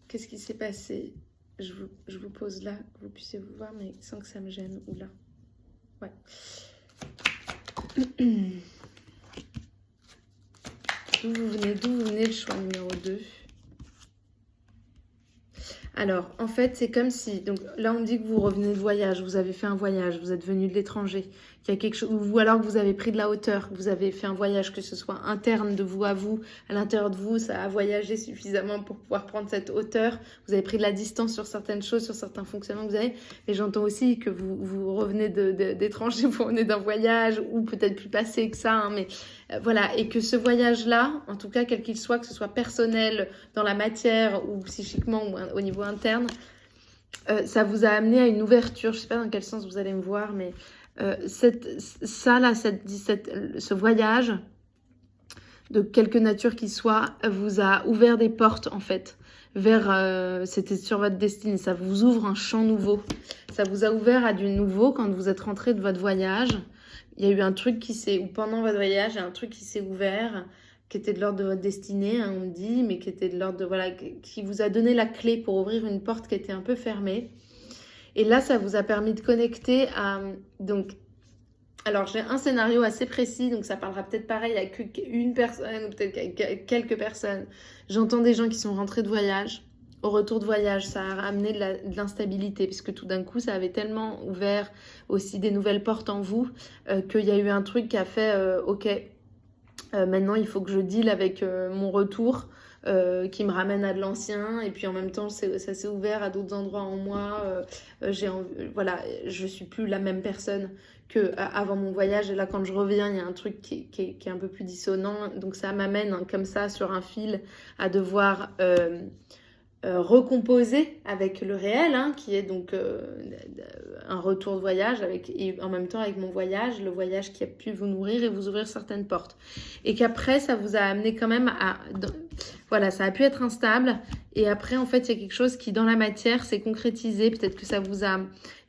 Qu'est-ce qui s'est passé? Je vous pose là, que vous puissiez vous voir, mais sans que ça me gêne. Ou là. Ouais. D'où vous venez le choix numéro 2? Alors, en fait, c'est comme si... Donc là, on me dit que vous revenez de voyage, vous avez fait un voyage, vous êtes venu de l'étranger. Il y a quelque chose... Ou alors que vous avez pris de la hauteur, vous avez fait un voyage, que ce soit interne de vous, à l'intérieur de vous, ça a voyagé suffisamment pour pouvoir prendre cette hauteur. Vous avez pris de la distance sur certaines choses, sur certains fonctionnements que vous avez. Mais j'entends aussi que vous revenez d'étranger, vous revenez d'un voyage, ou peut-être plus passé que ça, hein, mais voilà. Et que ce voyage-là, en tout cas, quel qu'il soit, que ce soit personnel, dans la matière, ou psychiquement, ou au niveau interne, ça vous a amené à une ouverture. Je ne sais pas dans quel sens vous allez me voir, mais ce voyage, de quelque nature qu'il soit, vous a ouvert des portes en fait vers, c'était sur votre destinée. Ça vous ouvre un champ nouveau. Ça vous a ouvert à du nouveau quand vous êtes rentré de votre voyage. Il y a eu un truc ou pendant votre voyage, il y a un truc qui s'est ouvert, qui était de l'ordre de votre destinée, hein, on me dit, mais qui était de l'ordre de, voilà, qui vous a donné la clé pour ouvrir une porte qui était un peu fermée. Et là, ça vous a permis de connecter à... Donc, alors, j'ai un scénario assez précis, donc ça parlera peut-être pareil à qu'une personne, ou peut-être quelques personnes. J'entends des gens qui sont rentrés de voyage. Au retour de voyage, ça a amené de l'instabilité, puisque tout d'un coup, ça avait tellement ouvert aussi des nouvelles portes en vous, qu'il y a eu un truc qui a fait, ok, maintenant il faut que je deal avec mon retour, qui me ramène à de l'ancien, et puis en même temps ça s'est ouvert à d'autres endroits en moi. Voilà, je suis plus la même personne que avant mon voyage, et là quand je reviens il y a un truc qui est un peu plus dissonant, donc ça m'amène, hein, comme ça sur un fil à devoir recomposer avec le réel, hein, qui est donc un retour de voyage et en même temps avec mon voyage, le voyage qui a pu vous nourrir et vous ouvrir certaines portes. Et qu'après, ça vous a amené quand même voilà, ça a pu être instable. Et après, en fait, il y a quelque chose qui, dans la matière, s'est concrétisé. Peut-être que ça vous a...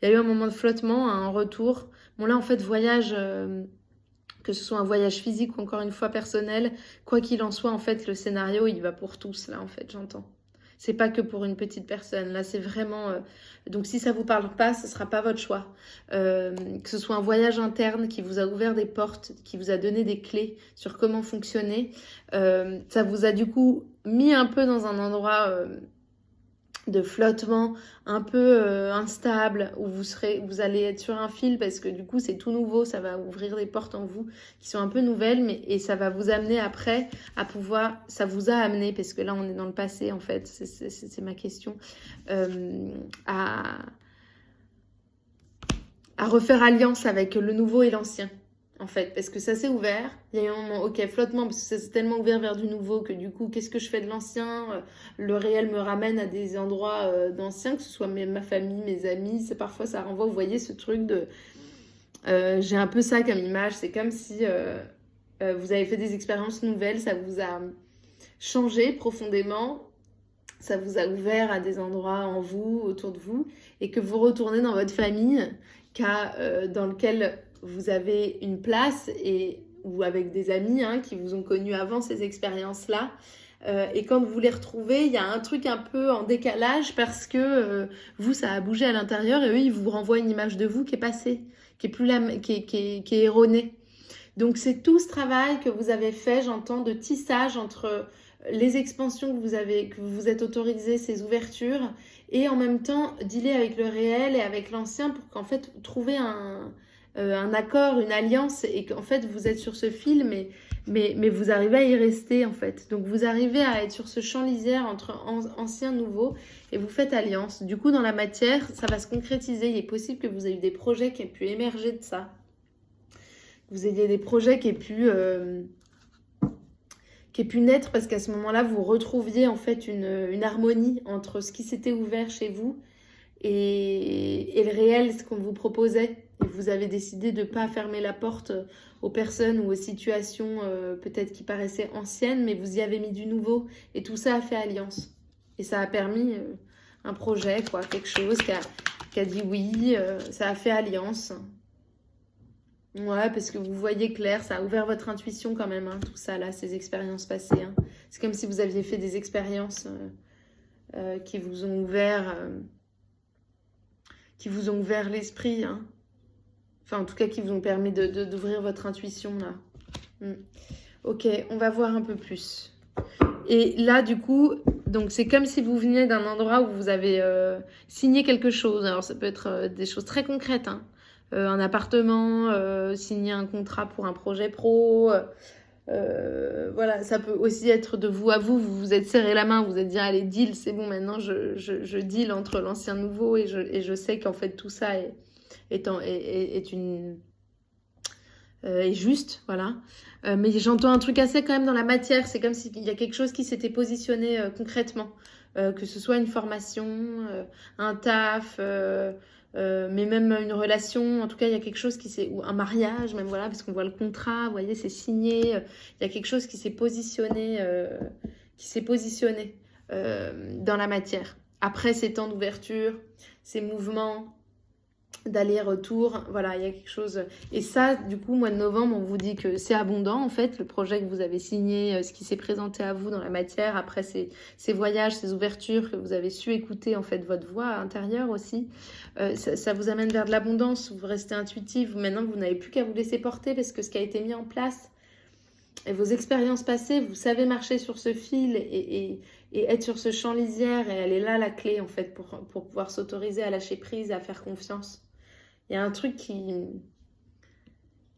Il y a eu un moment de flottement, un retour. Bon, là, en fait, voyage... que ce soit un voyage physique ou encore une fois personnel, quoi qu'il en soit, en fait, le scénario, il va pour tous, là, en fait, j'entends. C'est pas que pour une petite personne. Là, c'est vraiment... Donc, si ça vous parle pas, ce sera pas votre choix. Que ce soit un voyage interne qui vous a ouvert des portes, qui vous a donné des clés sur comment fonctionner, ça vous a du coup mis un peu dans un endroit de flottement un peu instable, où vous allez être sur un fil parce que du coup c'est tout nouveau, ça va ouvrir des portes en vous qui sont un peu nouvelles, et ça va vous amener après à pouvoir, ça vous a amené, parce que là on est dans le passé en fait, c'est ma question, à refaire alliance avec le nouveau et l'ancien. En fait, parce que ça s'est ouvert, il y a eu un moment, ok, flottement, parce que ça s'est tellement ouvert vers du nouveau que du coup, qu'est-ce que je fais de l'ancien? Le réel me ramène à des endroits d'anciens, que ce soit ma famille, mes amis, parfois ça renvoie, vous voyez, ce truc de... j'ai un peu ça comme image, c'est comme si vous avez fait des expériences nouvelles, ça vous a changé profondément, ça vous a ouvert à des endroits en vous, autour de vous, et que vous retournez dans votre famille, dans lequel vous avez une place, ou avec des amis, hein, qui vous ont connu avant ces expériences-là. Et quand vous les retrouvez, il y a un truc un peu en décalage parce que vous, ça a bougé à l'intérieur, et eux, ils vous renvoient une image de vous qui est passée, qui est erronée. Donc, c'est tout ce travail que vous avez fait, j'entends, de tissage entre les expansions que vous vous êtes autorisé, ces ouvertures, et en même temps dealer avec le réel et avec l'ancien pour qu'en fait trouver un accord, une alliance, et qu'en fait vous êtes sur ce fil, mais vous arrivez à y rester en fait. Donc vous arrivez à être sur ce champ lisière entre ancien, nouveau, et vous faites alliance. Du coup, dans la matière, ça va se concrétiser. Il est possible que vous ayez eu des projets qui aient pu émerger de ça. Vous ayez des projets qui aient pu naître, parce qu'à ce moment-là, vous retrouviez en fait une harmonie entre ce qui s'était ouvert chez vous et le réel, ce qu'on vous proposait. Et vous avez décidé de ne pas fermer la porte aux personnes ou aux situations peut-être qui paraissaient anciennes, mais vous y avez mis du nouveau. Et tout ça a fait alliance. Et ça a permis un projet, quoi, quelque chose qui a dit oui, ça a fait alliance. Ouais, parce que vous voyez clair, ça a ouvert votre intuition quand même, hein, tout ça là, ces expériences passées. Hein. C'est comme si vous aviez fait des expériences qui vous ont ouvert l'esprit. Hein. Enfin, en tout cas, qui vous ont permis d'ouvrir votre intuition là. Ok, on va voir un peu plus. Et là, du coup, donc c'est comme si vous veniez d'un endroit où vous avez signé quelque chose. Alors, ça peut être des choses très concrètes, hein. Un appartement, signer un contrat pour un projet pro. Voilà, ça peut aussi être de vous à vous. Vous vous êtes serré la main, vous vous êtes dit, allez, deal, c'est bon, maintenant je deal entre l'ancien et le nouveau. Et je sais qu'en fait, tout ça est juste, voilà. Mais j'entends un truc assez quand même dans la matière. C'est comme s'il y a quelque chose qui s'était positionné concrètement. Que ce soit une formation, un taf, mais même une relation. En tout cas, il y a quelque chose ou un mariage, même, voilà, parce qu'on voit le contrat, vous voyez, c'est signé. Il y a quelque chose qui s'est positionné, dans la matière. Après ces temps d'ouverture, ces mouvements d'aller-retour, voilà, il y a quelque chose. Et ça, du coup, mois de novembre, on vous dit que c'est abondant, en fait, le projet que vous avez signé, ce qui s'est présenté à vous dans la matière, après ces voyages, ces ouvertures, que vous avez su écouter, en fait, votre voix intérieure aussi. Ça vous amène vers de l'abondance, vous restez intuitif, maintenant, vous n'avez plus qu'à vous laisser porter, parce que ce qui a été mis en place, et vos expériences passées, vous savez marcher sur ce fil et être sur ce champ lisière, et elle est là, la clé, en fait, pour pouvoir s'autoriser à lâcher prise, à faire confiance. Il y a un truc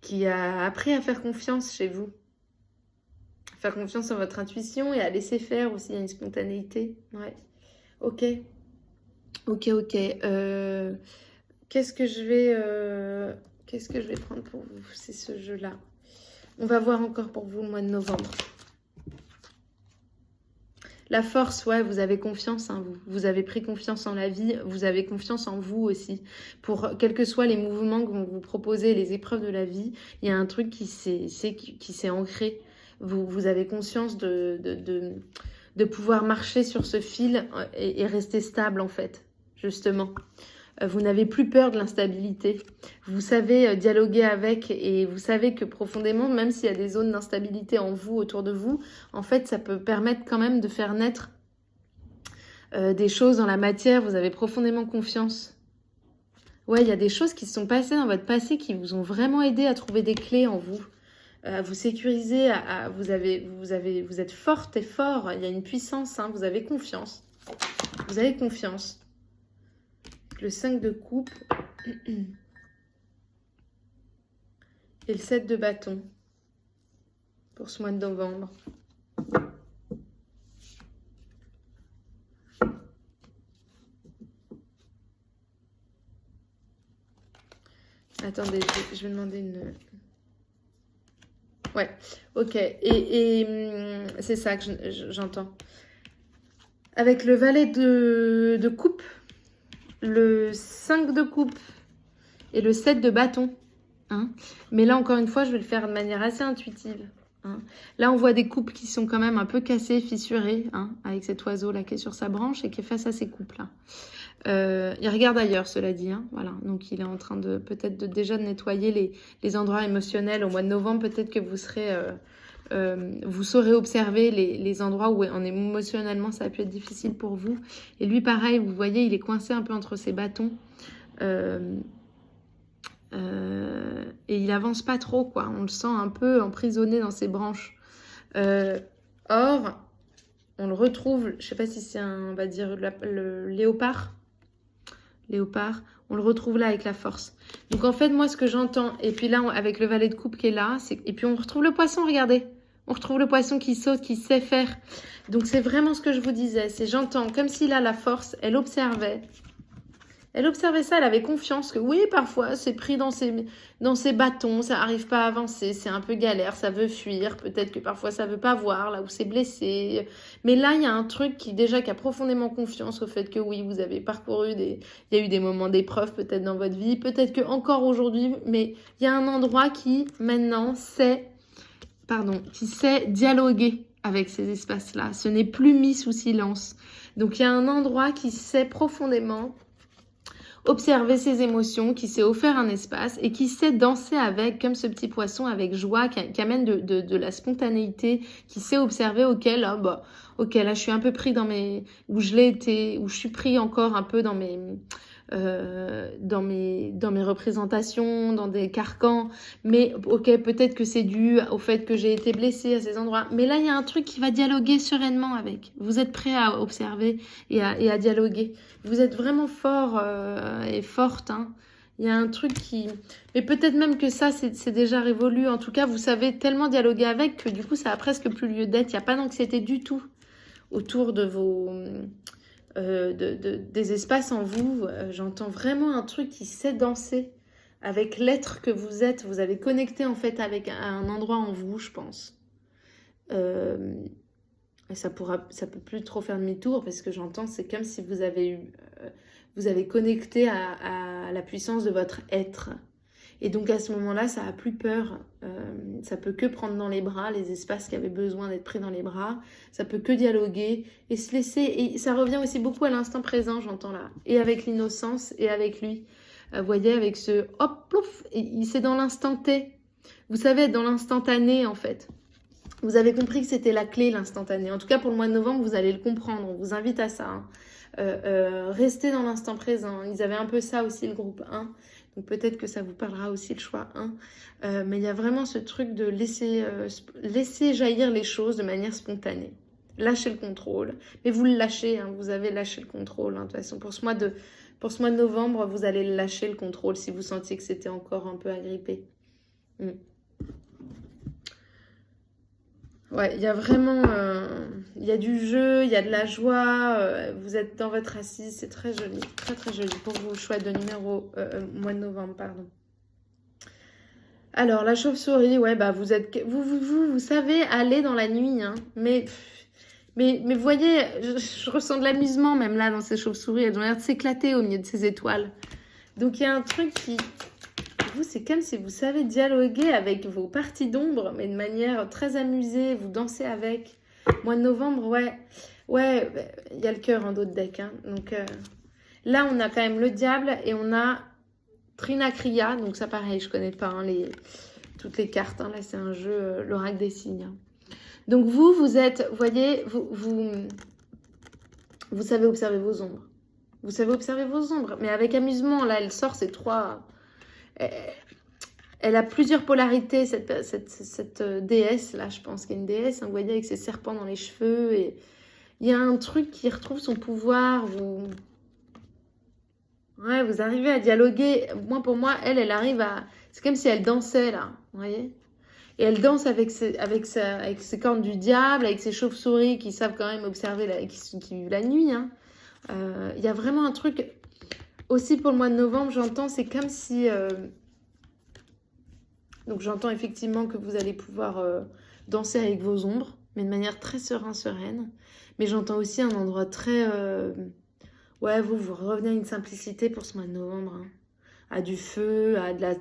qui a appris à faire confiance chez vous. Faire confiance en votre intuition et à laisser faire aussi. Il y a une spontanéité. Ouais. Ok. Qu'est-ce que je vais prendre pour vous? C'est ce jeu-là. On va voir encore pour vous le mois de novembre. La force, ouais, vous avez confiance, hein, vous avez pris confiance en la vie, vous avez confiance en vous aussi. Pour quels que soient les mouvements que vont vous proposer, les épreuves de la vie, il y a un truc qui s'est ancré. Vous avez conscience de pouvoir marcher sur ce fil et rester stable, en fait, justement. Vous n'avez plus peur de l'instabilité. Vous savez dialoguer avec, et vous savez que profondément, même s'il y a des zones d'instabilité en vous, autour de vous, en fait, ça peut permettre quand même de faire naître des choses dans la matière. Vous avez profondément confiance. Ouais, il y a des choses qui se sont passées dans votre passé qui vous ont vraiment aidé à trouver des clés en vous, à vous sécuriser. Vous êtes forte et fort. Il y a une puissance, hein, vous avez confiance. Vous avez confiance. Le 5 de coupe et le 7 de bâton pour ce mois de novembre. Attendez, je vais demander une... Ouais, ok. Et c'est ça que j'entends. Avec le valet de coupe, le 5 de coupe et le 7 de bâton. Hein. Mais là, encore une fois, je vais le faire de manière assez intuitive. Hein. Là, on voit des coupes qui sont quand même un peu cassées, fissurées, hein, avec cet oiseau-là qui est sur sa branche et qui est face à ces coupes-là. Il regarde ailleurs, cela dit. Hein, voilà. Donc, il est en train de peut-être déjà de nettoyer les endroits émotionnels. Au mois de novembre, peut-être que vous serez... vous saurez observer les endroits où émotionnellement ça a pu être difficile pour vous. Et lui, pareil, vous voyez, il est coincé un peu entre ses bâtons. Et il avance pas trop, quoi. On le sent un peu emprisonné dans ses branches. Or, on le retrouve, je sais pas si c'est on va dire le léopard. léopard, on le retrouve là avec la force. Donc en fait, moi, ce que j'entends, et puis là, avec le valet de coupe qui est là, et puis on retrouve le poisson, regardez. On retrouve le poisson qui saute, qui sait faire. Donc c'est vraiment ce que je vous disais, c'est j'entends comme si là, la force, elle observait. Elle observait ça, elle avait confiance que oui, parfois, c'est pris dans ses bâtons, ça n'arrive pas à avancer, c'est un peu galère, ça veut fuir, peut-être que parfois ça veut pas voir, là où c'est blessé. Mais là, il y a un truc qui a profondément confiance au fait que oui, vous avez parcouru il y a eu des moments d'épreuve peut-être dans votre vie, peut-être que encore aujourd'hui, mais il y a un endroit qui, maintenant, qui sait dialoguer avec ces espaces-là. Ce n'est plus mis sous silence. Donc, il y a un endroit qui sait profondément observer ses émotions, qui sait offrir un espace et qui sait danser avec, comme ce petit poisson, avec joie, qui amène de la spontanéité, qui sait observer, ok, là, je suis un peu pris où je l'ai été, où je suis pris encore un peu dans mes représentations, dans des carcans, mais ok, peut-être que c'est dû au fait que j'ai été blessée à ces endroits, mais là il y a un truc qui va dialoguer sereinement avec. Vous êtes prêt à observer et à dialoguer. Vous êtes vraiment fort et forte, hein. Il y a un truc mais peut-être même que ça c'est déjà révolu. En tout cas, vous savez tellement dialoguer avec que du coup ça a presque plus lieu d'être. Il n'y a pas d'anxiété du tout autour de des espaces en vous. J'entends vraiment un truc qui sait danser avec l'être que vous êtes. Vous avez connecté en fait avec un endroit en vous, je pense. Et ça peut plus trop faire demi-tour parce que j'entends, c'est comme si vous avez connecté à la puissance de votre être. Et donc à ce moment-là, ça n'a plus peur. Ça peut que prendre dans les bras les espaces qui avaient besoin d'être pris dans les bras. Ça peut que dialoguer et se laisser. Et ça revient aussi beaucoup à l'instant présent, j'entends là. Et avec l'innocence et avec lui. Vous voyez, avec ce hop, plouf, c'est dans l'instant T. Vous savez, être dans l'instantané en fait. Vous avez compris que c'était la clé, l'instantané. En tout cas, pour le mois de novembre, vous allez le comprendre. On vous invite à ça. Restez dans l'instant présent. Ils avaient un peu ça aussi, le groupe 1. Donc peut-être que ça vous parlera aussi, le choix 1. Mais il y a vraiment ce truc de laisser jaillir les choses de manière spontanée. Lâchez le contrôle. Mais vous le lâchez, hein, vous avez lâché le contrôle. Hein. De toute façon, pour ce mois de novembre, vous allez lâcher le contrôle si vous sentiez que c'était encore un peu agrippé. Ouais, il y a vraiment, il y a du jeu, il y a de la joie, vous êtes dans votre assise, c'est très joli, très très joli pour vous, choix de numéro, mois de novembre, pardon. Alors, la chauve-souris, ouais, bah vous savez aller dans la nuit, hein, mais vous voyez, je ressens de l'amusement même là dans ces chauves-souris, elles ont l'air de s'éclater au milieu de ces étoiles. Donc, il y a un truc vous, c'est comme si vous savez dialoguer avec vos parties d'ombre, mais de manière très amusée, vous dansez avec. Mois de novembre, ouais, il y a le cœur en dos de deck. Hein. Donc là, on a quand même le diable et on a Trinacria. Donc ça, pareil, je connais pas hein, toutes les cartes. Hein. Là, c'est un jeu, l'oracle des signes. Hein. Donc vous êtes, vous voyez, vous savez observer vos ombres. Vous savez observer vos ombres, mais avec amusement. Là, elle sort ces trois... Elle a plusieurs polarités, cette déesse là, je pense qu'il y a une déesse, hein, vous voyez, avec ses serpents dans les cheveux, et il y a un truc qui retrouve son pouvoir, vous arrivez à dialoguer, pour moi, elle arrive à, c'est comme si elle dansait là, vous voyez, et elle danse avec ses cornes du diable, avec ses chauves-souris qui savent quand même observer, qui vivent la nuit, hein. Il y a vraiment un truc... Aussi pour le mois de novembre, j'entends, c'est comme si... Donc j'entends effectivement que vous allez pouvoir danser avec vos ombres, mais de manière très sereine. Mais j'entends aussi un endroit très... vous revenez à une simplicité pour ce mois de novembre. Hein. À du feu, à de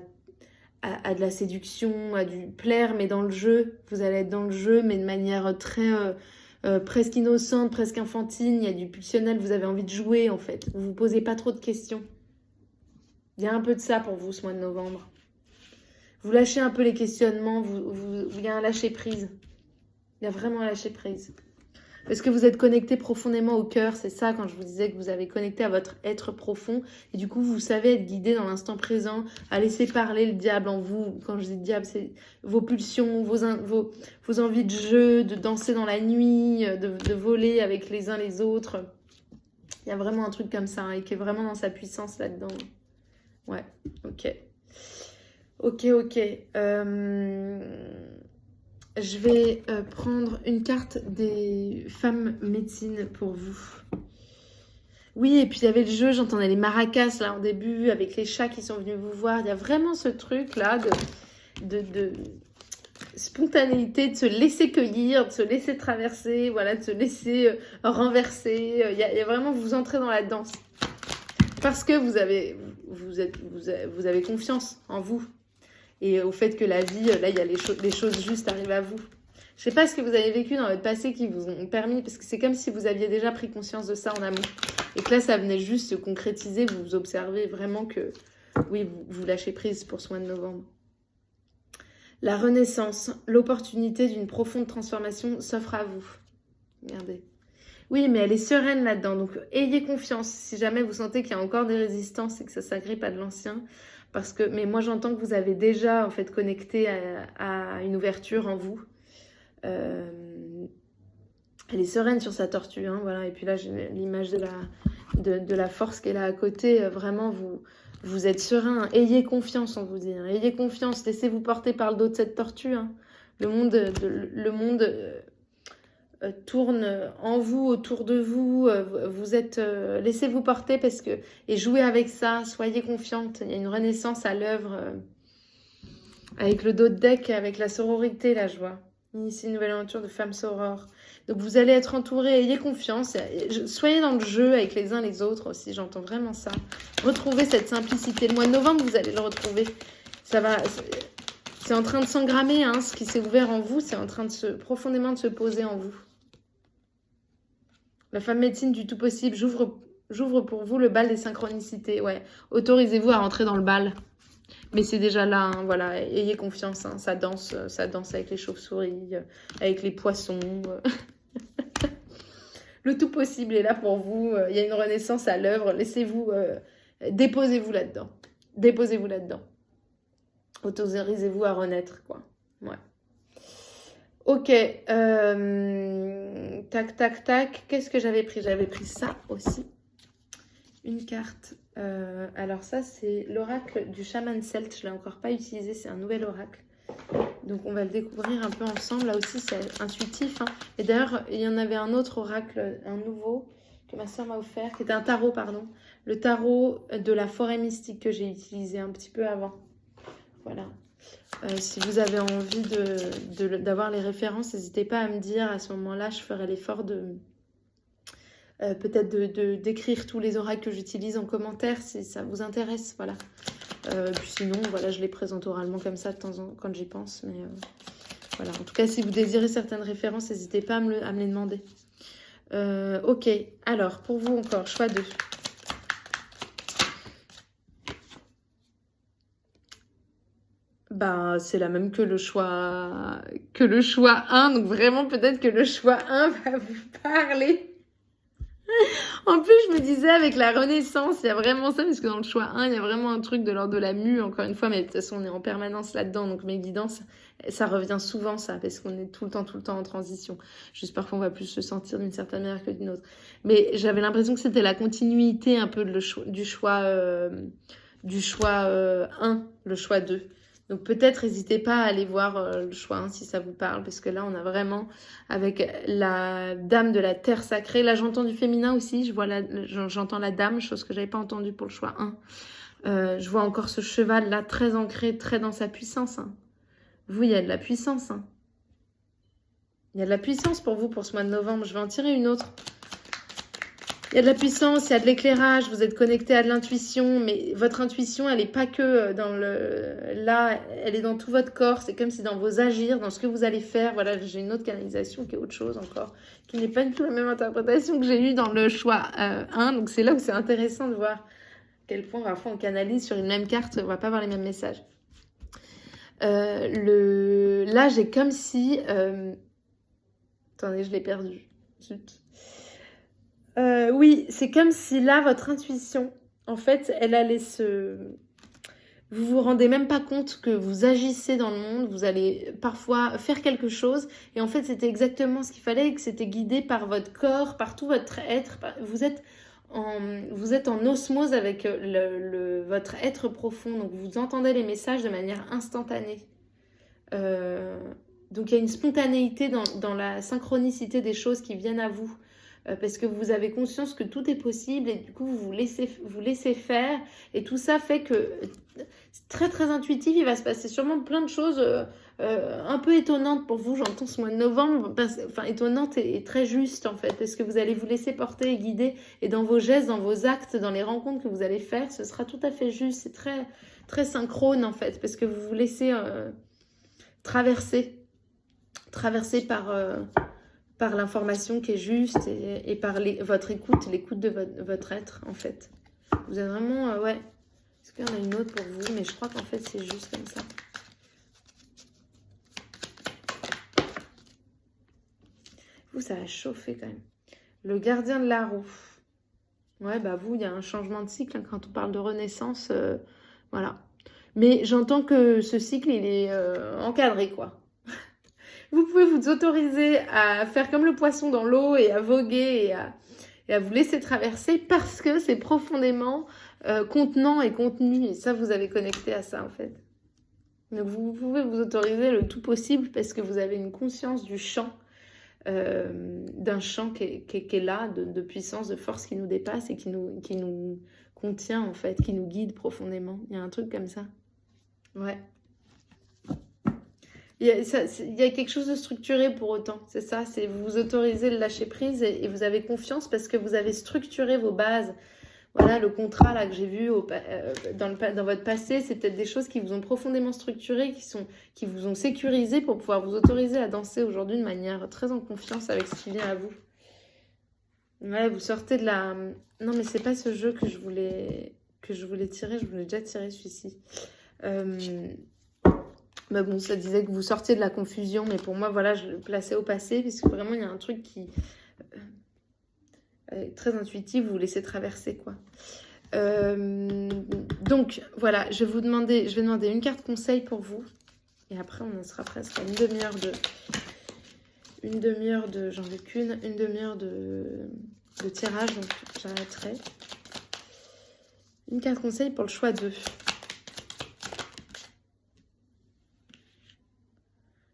la séduction, à du plaire, mais dans le jeu. Vous allez être dans le jeu, mais de manière très... presque innocente, presque infantile, il y a du pulsionnel, vous avez envie de jouer en fait. Vous vous posez pas trop de questions. Il y a un peu de ça pour vous ce mois de novembre. Vous lâchez un peu les questionnements, il y a un lâcher prise. Il y a vraiment un lâcher prise. Est-ce que vous êtes connecté profondément au cœur? C'est ça quand je vous disais que vous avez connecté à votre être profond. Et du coup, vous savez être guidé dans l'instant présent, à laisser parler le diable en vous. Quand je dis diable, c'est vos pulsions, vos envies de jeu, de danser dans la nuit, de voler avec les uns les autres. Il y a vraiment un truc comme ça, hein, et qui est vraiment dans sa puissance là-dedans. Ouais, ok. Ok. Je vais prendre une carte des femmes médecines pour vous. Oui, et puis il y avait le jeu, j'entendais les maracas là en début, avec les chats qui sont venus vous voir. Il y a vraiment ce truc là de spontanéité, de se laisser cueillir, de se laisser traverser, voilà, de se laisser renverser. Il y a vraiment, vous entrez dans la danse. Parce que vous avez confiance en vous. Et au fait que la vie, là, il y a les choses justes arrivent à vous. Je sais pas ce que vous avez vécu dans votre passé qui vous ont permis, parce que c'est comme si vous aviez déjà pris conscience de ça en amont. Et que là, ça venait juste se concrétiser, vous observez vraiment que, oui, vous lâchez prise pour ce mois de novembre. La renaissance, l'opportunité d'une profonde transformation s'offre à vous. Regardez. Oui, mais elle est sereine là-dedans, donc ayez confiance. Si jamais vous sentez qu'il y a encore des résistances et que ça s'agrippe à de l'ancien, parce que, mais moi j'entends que vous avez déjà en fait connecté à une ouverture en vous. Elle est sereine sur sa tortue, hein, voilà. Et puis là j'ai l'image de la force qu'elle a à côté. Vraiment vous êtes serein, ayez confiance, on vous dit. Hein. Ayez confiance, laissez-vous porter par le dos de cette tortue. Hein. Le monde tourne en vous, autour de vous. Vous êtes, laissez-vous porter et jouez avec ça. Soyez confiante. Il y a une renaissance à l'œuvre avec le dos de deck, avec la sororité, là, je vois. Ici, une nouvelle aventure de femmes sorores. Donc, vous allez être entourés. Ayez confiance. Soyez dans le jeu avec les uns les autres aussi. J'entends vraiment ça. Retrouvez cette simplicité. Le mois de novembre, vous allez le retrouver. Ça va... C'est en train de s'engrammer, hein, ce qui s'est ouvert en vous. C'est en train de profondément de se poser en vous. La femme médecine du tout possible. J'ouvre pour vous le bal des synchronicités. Ouais. Autorisez-vous à rentrer dans le bal. Mais c'est déjà là, hein, voilà, ayez confiance, hein, ça danse avec les chauves-souris, avec les poissons. Le tout possible est là pour vous, il y a une renaissance à l'œuvre, laissez-vous, déposez-vous là-dedans. Déposez-vous là-dedans. Autorisez-vous à renaître, quoi. Ouais. Ok, tac, qu'est-ce que j'avais pris? J'avais pris ça aussi. Une carte. Alors ça, c'est l'oracle du chaman celte. Je ne l'ai encore pas utilisé, c'est un nouvel oracle. Donc on va le découvrir un peu ensemble. Là aussi, c'est intuitif. Hein. Et d'ailleurs, il y en avait un autre oracle, un nouveau, que ma soeur m'a offert, qui était un tarot, pardon. Le tarot de la forêt mystique que j'ai utilisé un petit peu avant. Voilà. Si vous avez envie d'avoir les références, n'hésitez pas à me dire. À ce moment-là, je ferai l'effort peut-être d'écrire tous les oracles que j'utilise en commentaire si ça vous intéresse, voilà. Puis sinon, voilà, je les présente oralement comme ça de temps en temps quand j'y pense, mais voilà. En tout cas, si vous désirez certaines références, n'hésitez pas à me les demander. Ok, alors, pour vous encore, choix 2. Bah, c'est la même que le choix 1, donc vraiment, peut-être que le choix 1 va vous parler. En plus, je me disais, avec la Renaissance, il y a vraiment ça, parce que dans le choix 1, il y a vraiment un truc de l'ordre de la mue, encore une fois, mais de toute façon, on est en permanence là-dedans, donc mes guidances, ça revient souvent, ça, parce qu'on est tout le temps en transition. Juste parfois, on va plus se sentir d'une certaine manière que d'une autre. Mais j'avais l'impression que c'était la continuité un peu du choix 1, le choix 2. Donc peut-être n'hésitez pas à aller voir le choix 1 si ça vous parle, parce que là on a vraiment avec la dame de la terre sacrée. Là j'entends du féminin aussi, j'entends la dame, chose que j'avais pas entendue pour le choix 1. Je vois encore ce cheval là très ancré, très dans sa puissance. Hein. Vous, il y a de la puissance. Hein. Il y a de la puissance pour vous pour ce mois de novembre. Je vais en tirer une autre. Il y a de la puissance, il y a de l'éclairage, vous êtes connecté à de l'intuition, mais votre intuition, elle n'est pas que dans là, elle est dans tout votre corps, c'est comme si dans vos agirs, dans ce que vous allez faire, voilà, j'ai une autre canalisation qui est autre chose encore, qui n'est pas du tout la même interprétation que j'ai eue dans le choix 1, donc c'est là où c'est intéressant de voir à quel point parfois on canalise sur une même carte, on va pas avoir les mêmes messages. Là, j'ai comme si... Attendez, je l'ai perdu. Zut. Oui, c'est comme si là, votre intuition, en fait, elle allait vous vous rendez même pas compte que vous agissez dans le monde, vous allez parfois faire quelque chose, et en fait, c'était exactement ce qu'il fallait, et que c'était guidé par votre corps, par tout votre être. Vous êtes vous êtes en osmose avec votre être profond, donc vous entendez les messages de manière instantanée. Donc il y a une spontanéité dans la synchronicité des choses qui viennent à vous. Parce que vous avez conscience que tout est possible et du coup vous laissez faire et tout ça fait que c'est très très intuitif, il va se passer sûrement plein de choses un peu étonnantes pour vous, j'entends ce mois de novembre, enfin étonnantes et très justes en fait, parce que vous allez vous laisser porter et guider et dans vos gestes, dans vos actes, dans les rencontres que vous allez faire, ce sera tout à fait juste, c'est très très synchrone en fait, parce que vous vous laissez traverser par l'information qui est juste et par votre écoute, l'écoute de votre être, en fait. Vous êtes vraiment... ouais. Est-ce qu'il y en a une autre pour vous? Mais je crois qu'en fait, c'est juste comme ça. Vous, ça a chauffé quand même. Le gardien de la roue. Ouais, bah vous, il y a un changement de cycle. Hein, quand on parle de renaissance, voilà. Mais j'entends que ce cycle, il est encadré, quoi. Vous pouvez vous autoriser à faire comme le poisson dans l'eau et à voguer et à vous laisser traverser parce que c'est profondément contenant et contenu. Et ça, vous avez connecté à ça, en fait. Donc, vous pouvez vous autoriser le tout possible parce que vous avez une conscience du champ, d'un champ qui est là, de puissance, de force qui nous dépasse et qui nous contient, en fait, qui nous guide profondément. Il y a un truc comme ça. Ouais. Il y a quelque chose de structuré pour autant, c'est ça, c'est vous vous autorisez le lâcher prise et vous avez confiance parce que vous avez structuré vos bases. Voilà, le contrat là que j'ai vu dans votre passé, c'est peut-être des choses qui vous ont profondément structuré, qui vous ont sécurisé pour pouvoir vous autoriser à danser aujourd'hui de manière très en confiance avec ce qui vient à vous. Ouais, vous sortez de la... Non, mais c'est pas ce jeu que je voulais tirer, je voulais déjà tirer celui-ci. Mais bon, ça disait que vous sortiez de la confusion, mais pour moi, voilà, je le plaçais au passé, puisque vraiment, il y a un truc qui très intuitif, vous laissez traverser, quoi. Donc, voilà, je vais demander une carte conseil pour vous, et après, on en sera presque à une demi-heure de, j'en veux qu'une, une demi-heure de tirage, donc j'arrêterai. Une carte conseil pour le choix 2.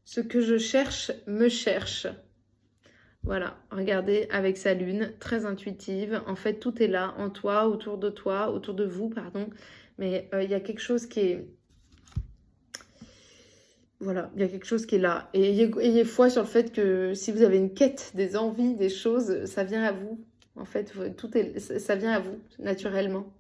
Ce que je cherche me cherche. Voilà, regardez avec sa lune, très intuitive. En fait, tout est là, en toi, autour de vous, pardon. Mais il y a quelque chose qui est... Voilà, il y a quelque chose qui est là. Et ayez foi sur le fait que si vous avez une quête, des envies, des choses, ça vient à vous. En fait, ça vient à vous, naturellement.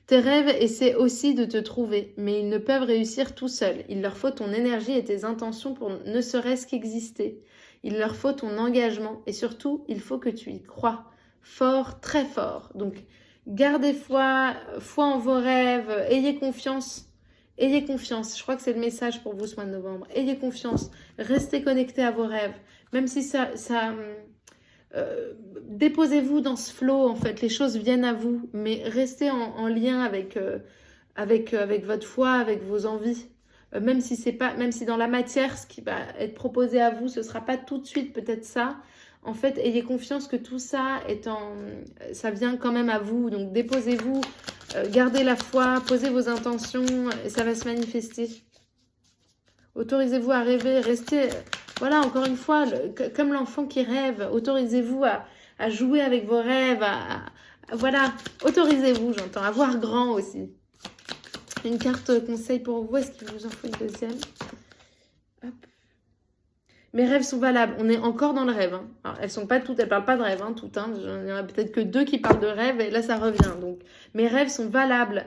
Tes rêves essaient aussi de te trouver, mais ils ne peuvent réussir tout seuls. Il leur faut ton énergie et tes intentions pour ne serait-ce qu'exister. Il leur faut ton engagement et surtout, il faut que tu y crois. Fort, très fort. Donc, gardez foi en vos rêves, ayez confiance. Ayez confiance. Je crois que c'est le message pour vous ce mois de novembre. Ayez confiance. Restez connectés à vos rêves. Même si déposez-vous dans ce flow, en fait, les choses viennent à vous, mais restez en lien avec votre foi, avec vos envies. Même si dans la matière, ce qui va être proposé à vous, ce ne sera pas tout de suite peut-être ça. En fait, ayez confiance que tout ça ça vient quand même à vous. Donc déposez-vous, gardez la foi, posez vos intentions et ça va se manifester. Autorisez-vous à rêver, restez... Voilà, encore une fois, comme l'enfant qui rêve, autorisez-vous à jouer avec vos rêves, voilà, autorisez-vous, j'entends, à voir grand aussi. Une carte conseil pour vous, est-ce qu'il vous en faut une deuxième? Hop. Mes rêves sont valables, on est encore dans le rêve. Hein. Alors, elles parlent pas de rêve, hein, toutes. Hein. Il y en a peut-être que 2 qui parlent de rêve et là ça revient. Donc, mes rêves sont valables.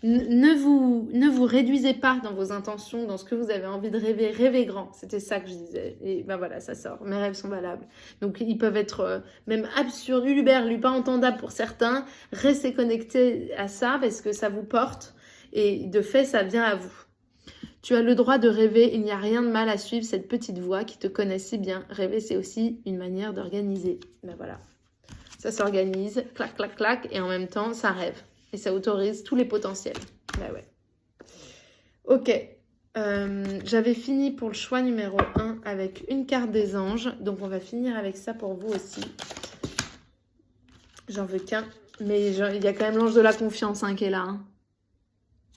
Ne vous réduisez pas dans vos intentions, dans ce que vous avez envie de rêver. Rêvez grand, c'était ça que je disais. Et ben voilà, ça sort. Mes rêves sont valables. Donc, ils peuvent être même absurdes, uluberlus, pas entendables pour certains. Restez connectés à ça parce que ça vous porte et de fait, ça vient à vous. Tu as le droit de rêver, il n'y a rien de mal à suivre cette petite voix qui te connaît si bien. Rêver, c'est aussi une manière d'organiser. Ben voilà, ça s'organise, clac, clac, clac, et en même temps, ça rêve. Et ça autorise tous les potentiels. Ben ouais. Ok, j'avais fini pour le choix numéro 1 avec une carte des anges. Donc, on va finir avec ça pour vous aussi. J'en veux qu'un. Mais il y a quand même l'ange de la confiance hein, qui est là. Hein.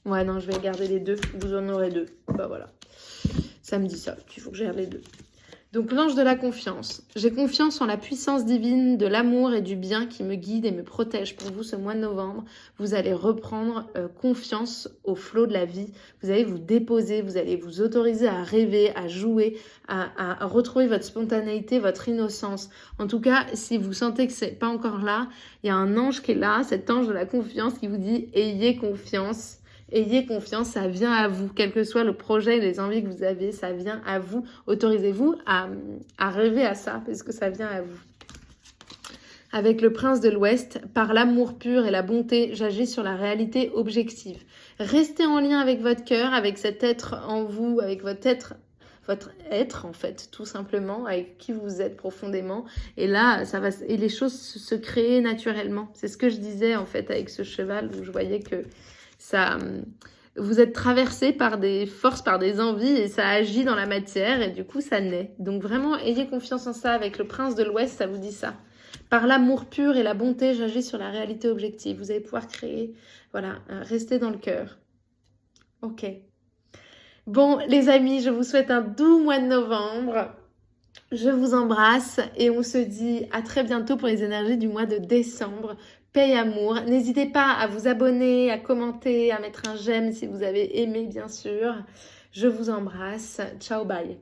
Ouais, non, je vais garder les deux. Vous en aurez deux. Bah voilà. Ça me dit ça, qu'il faut que je garde les deux. Donc l'ange de la confiance. J'ai confiance en la puissance divine de l'amour et du bien qui me guide et me protège pour vous ce mois de novembre. Vous allez reprendre confiance au flot de la vie. Vous allez vous déposer, vous allez vous autoriser à rêver, à jouer, à retrouver votre spontanéité, votre innocence. En tout cas, si vous sentez que c'est pas encore là, il y a un ange qui est là, cet ange de la confiance qui vous dit « Ayez confiance ». Ayez confiance, ça vient à vous. Quel que soit le projet, les envies que vous avez, ça vient à vous. Autorisez-vous à rêver à ça parce que ça vient à vous. Avec le prince de l'Ouest, par l'amour pur et la bonté, j'agis sur la réalité objective. Restez en lien avec votre cœur, avec cet être en vous, avec votre être en fait, tout simplement, avec qui vous êtes profondément. Et là, et les choses se créent naturellement. C'est ce que je disais en fait avec ce cheval où je voyais que ça, vous êtes traversé par des forces, par des envies et ça agit dans la matière et du coup ça naît. Donc vraiment ayez confiance en ça. Avec le prince de l'Ouest, ça vous dit ça. Par l'amour pur et la bonté, j'agis sur la réalité objective. Vous allez pouvoir créer, voilà, restez dans le cœur. Ok. Bon les amis, je vous souhaite un doux mois de novembre. Je vous embrasse et on se dit à très bientôt pour les énergies du mois de décembre. Paix et amour. N'hésitez pas à vous abonner, à commenter, à mettre un j'aime si vous avez aimé, bien sûr. Je vous embrasse. Ciao, bye.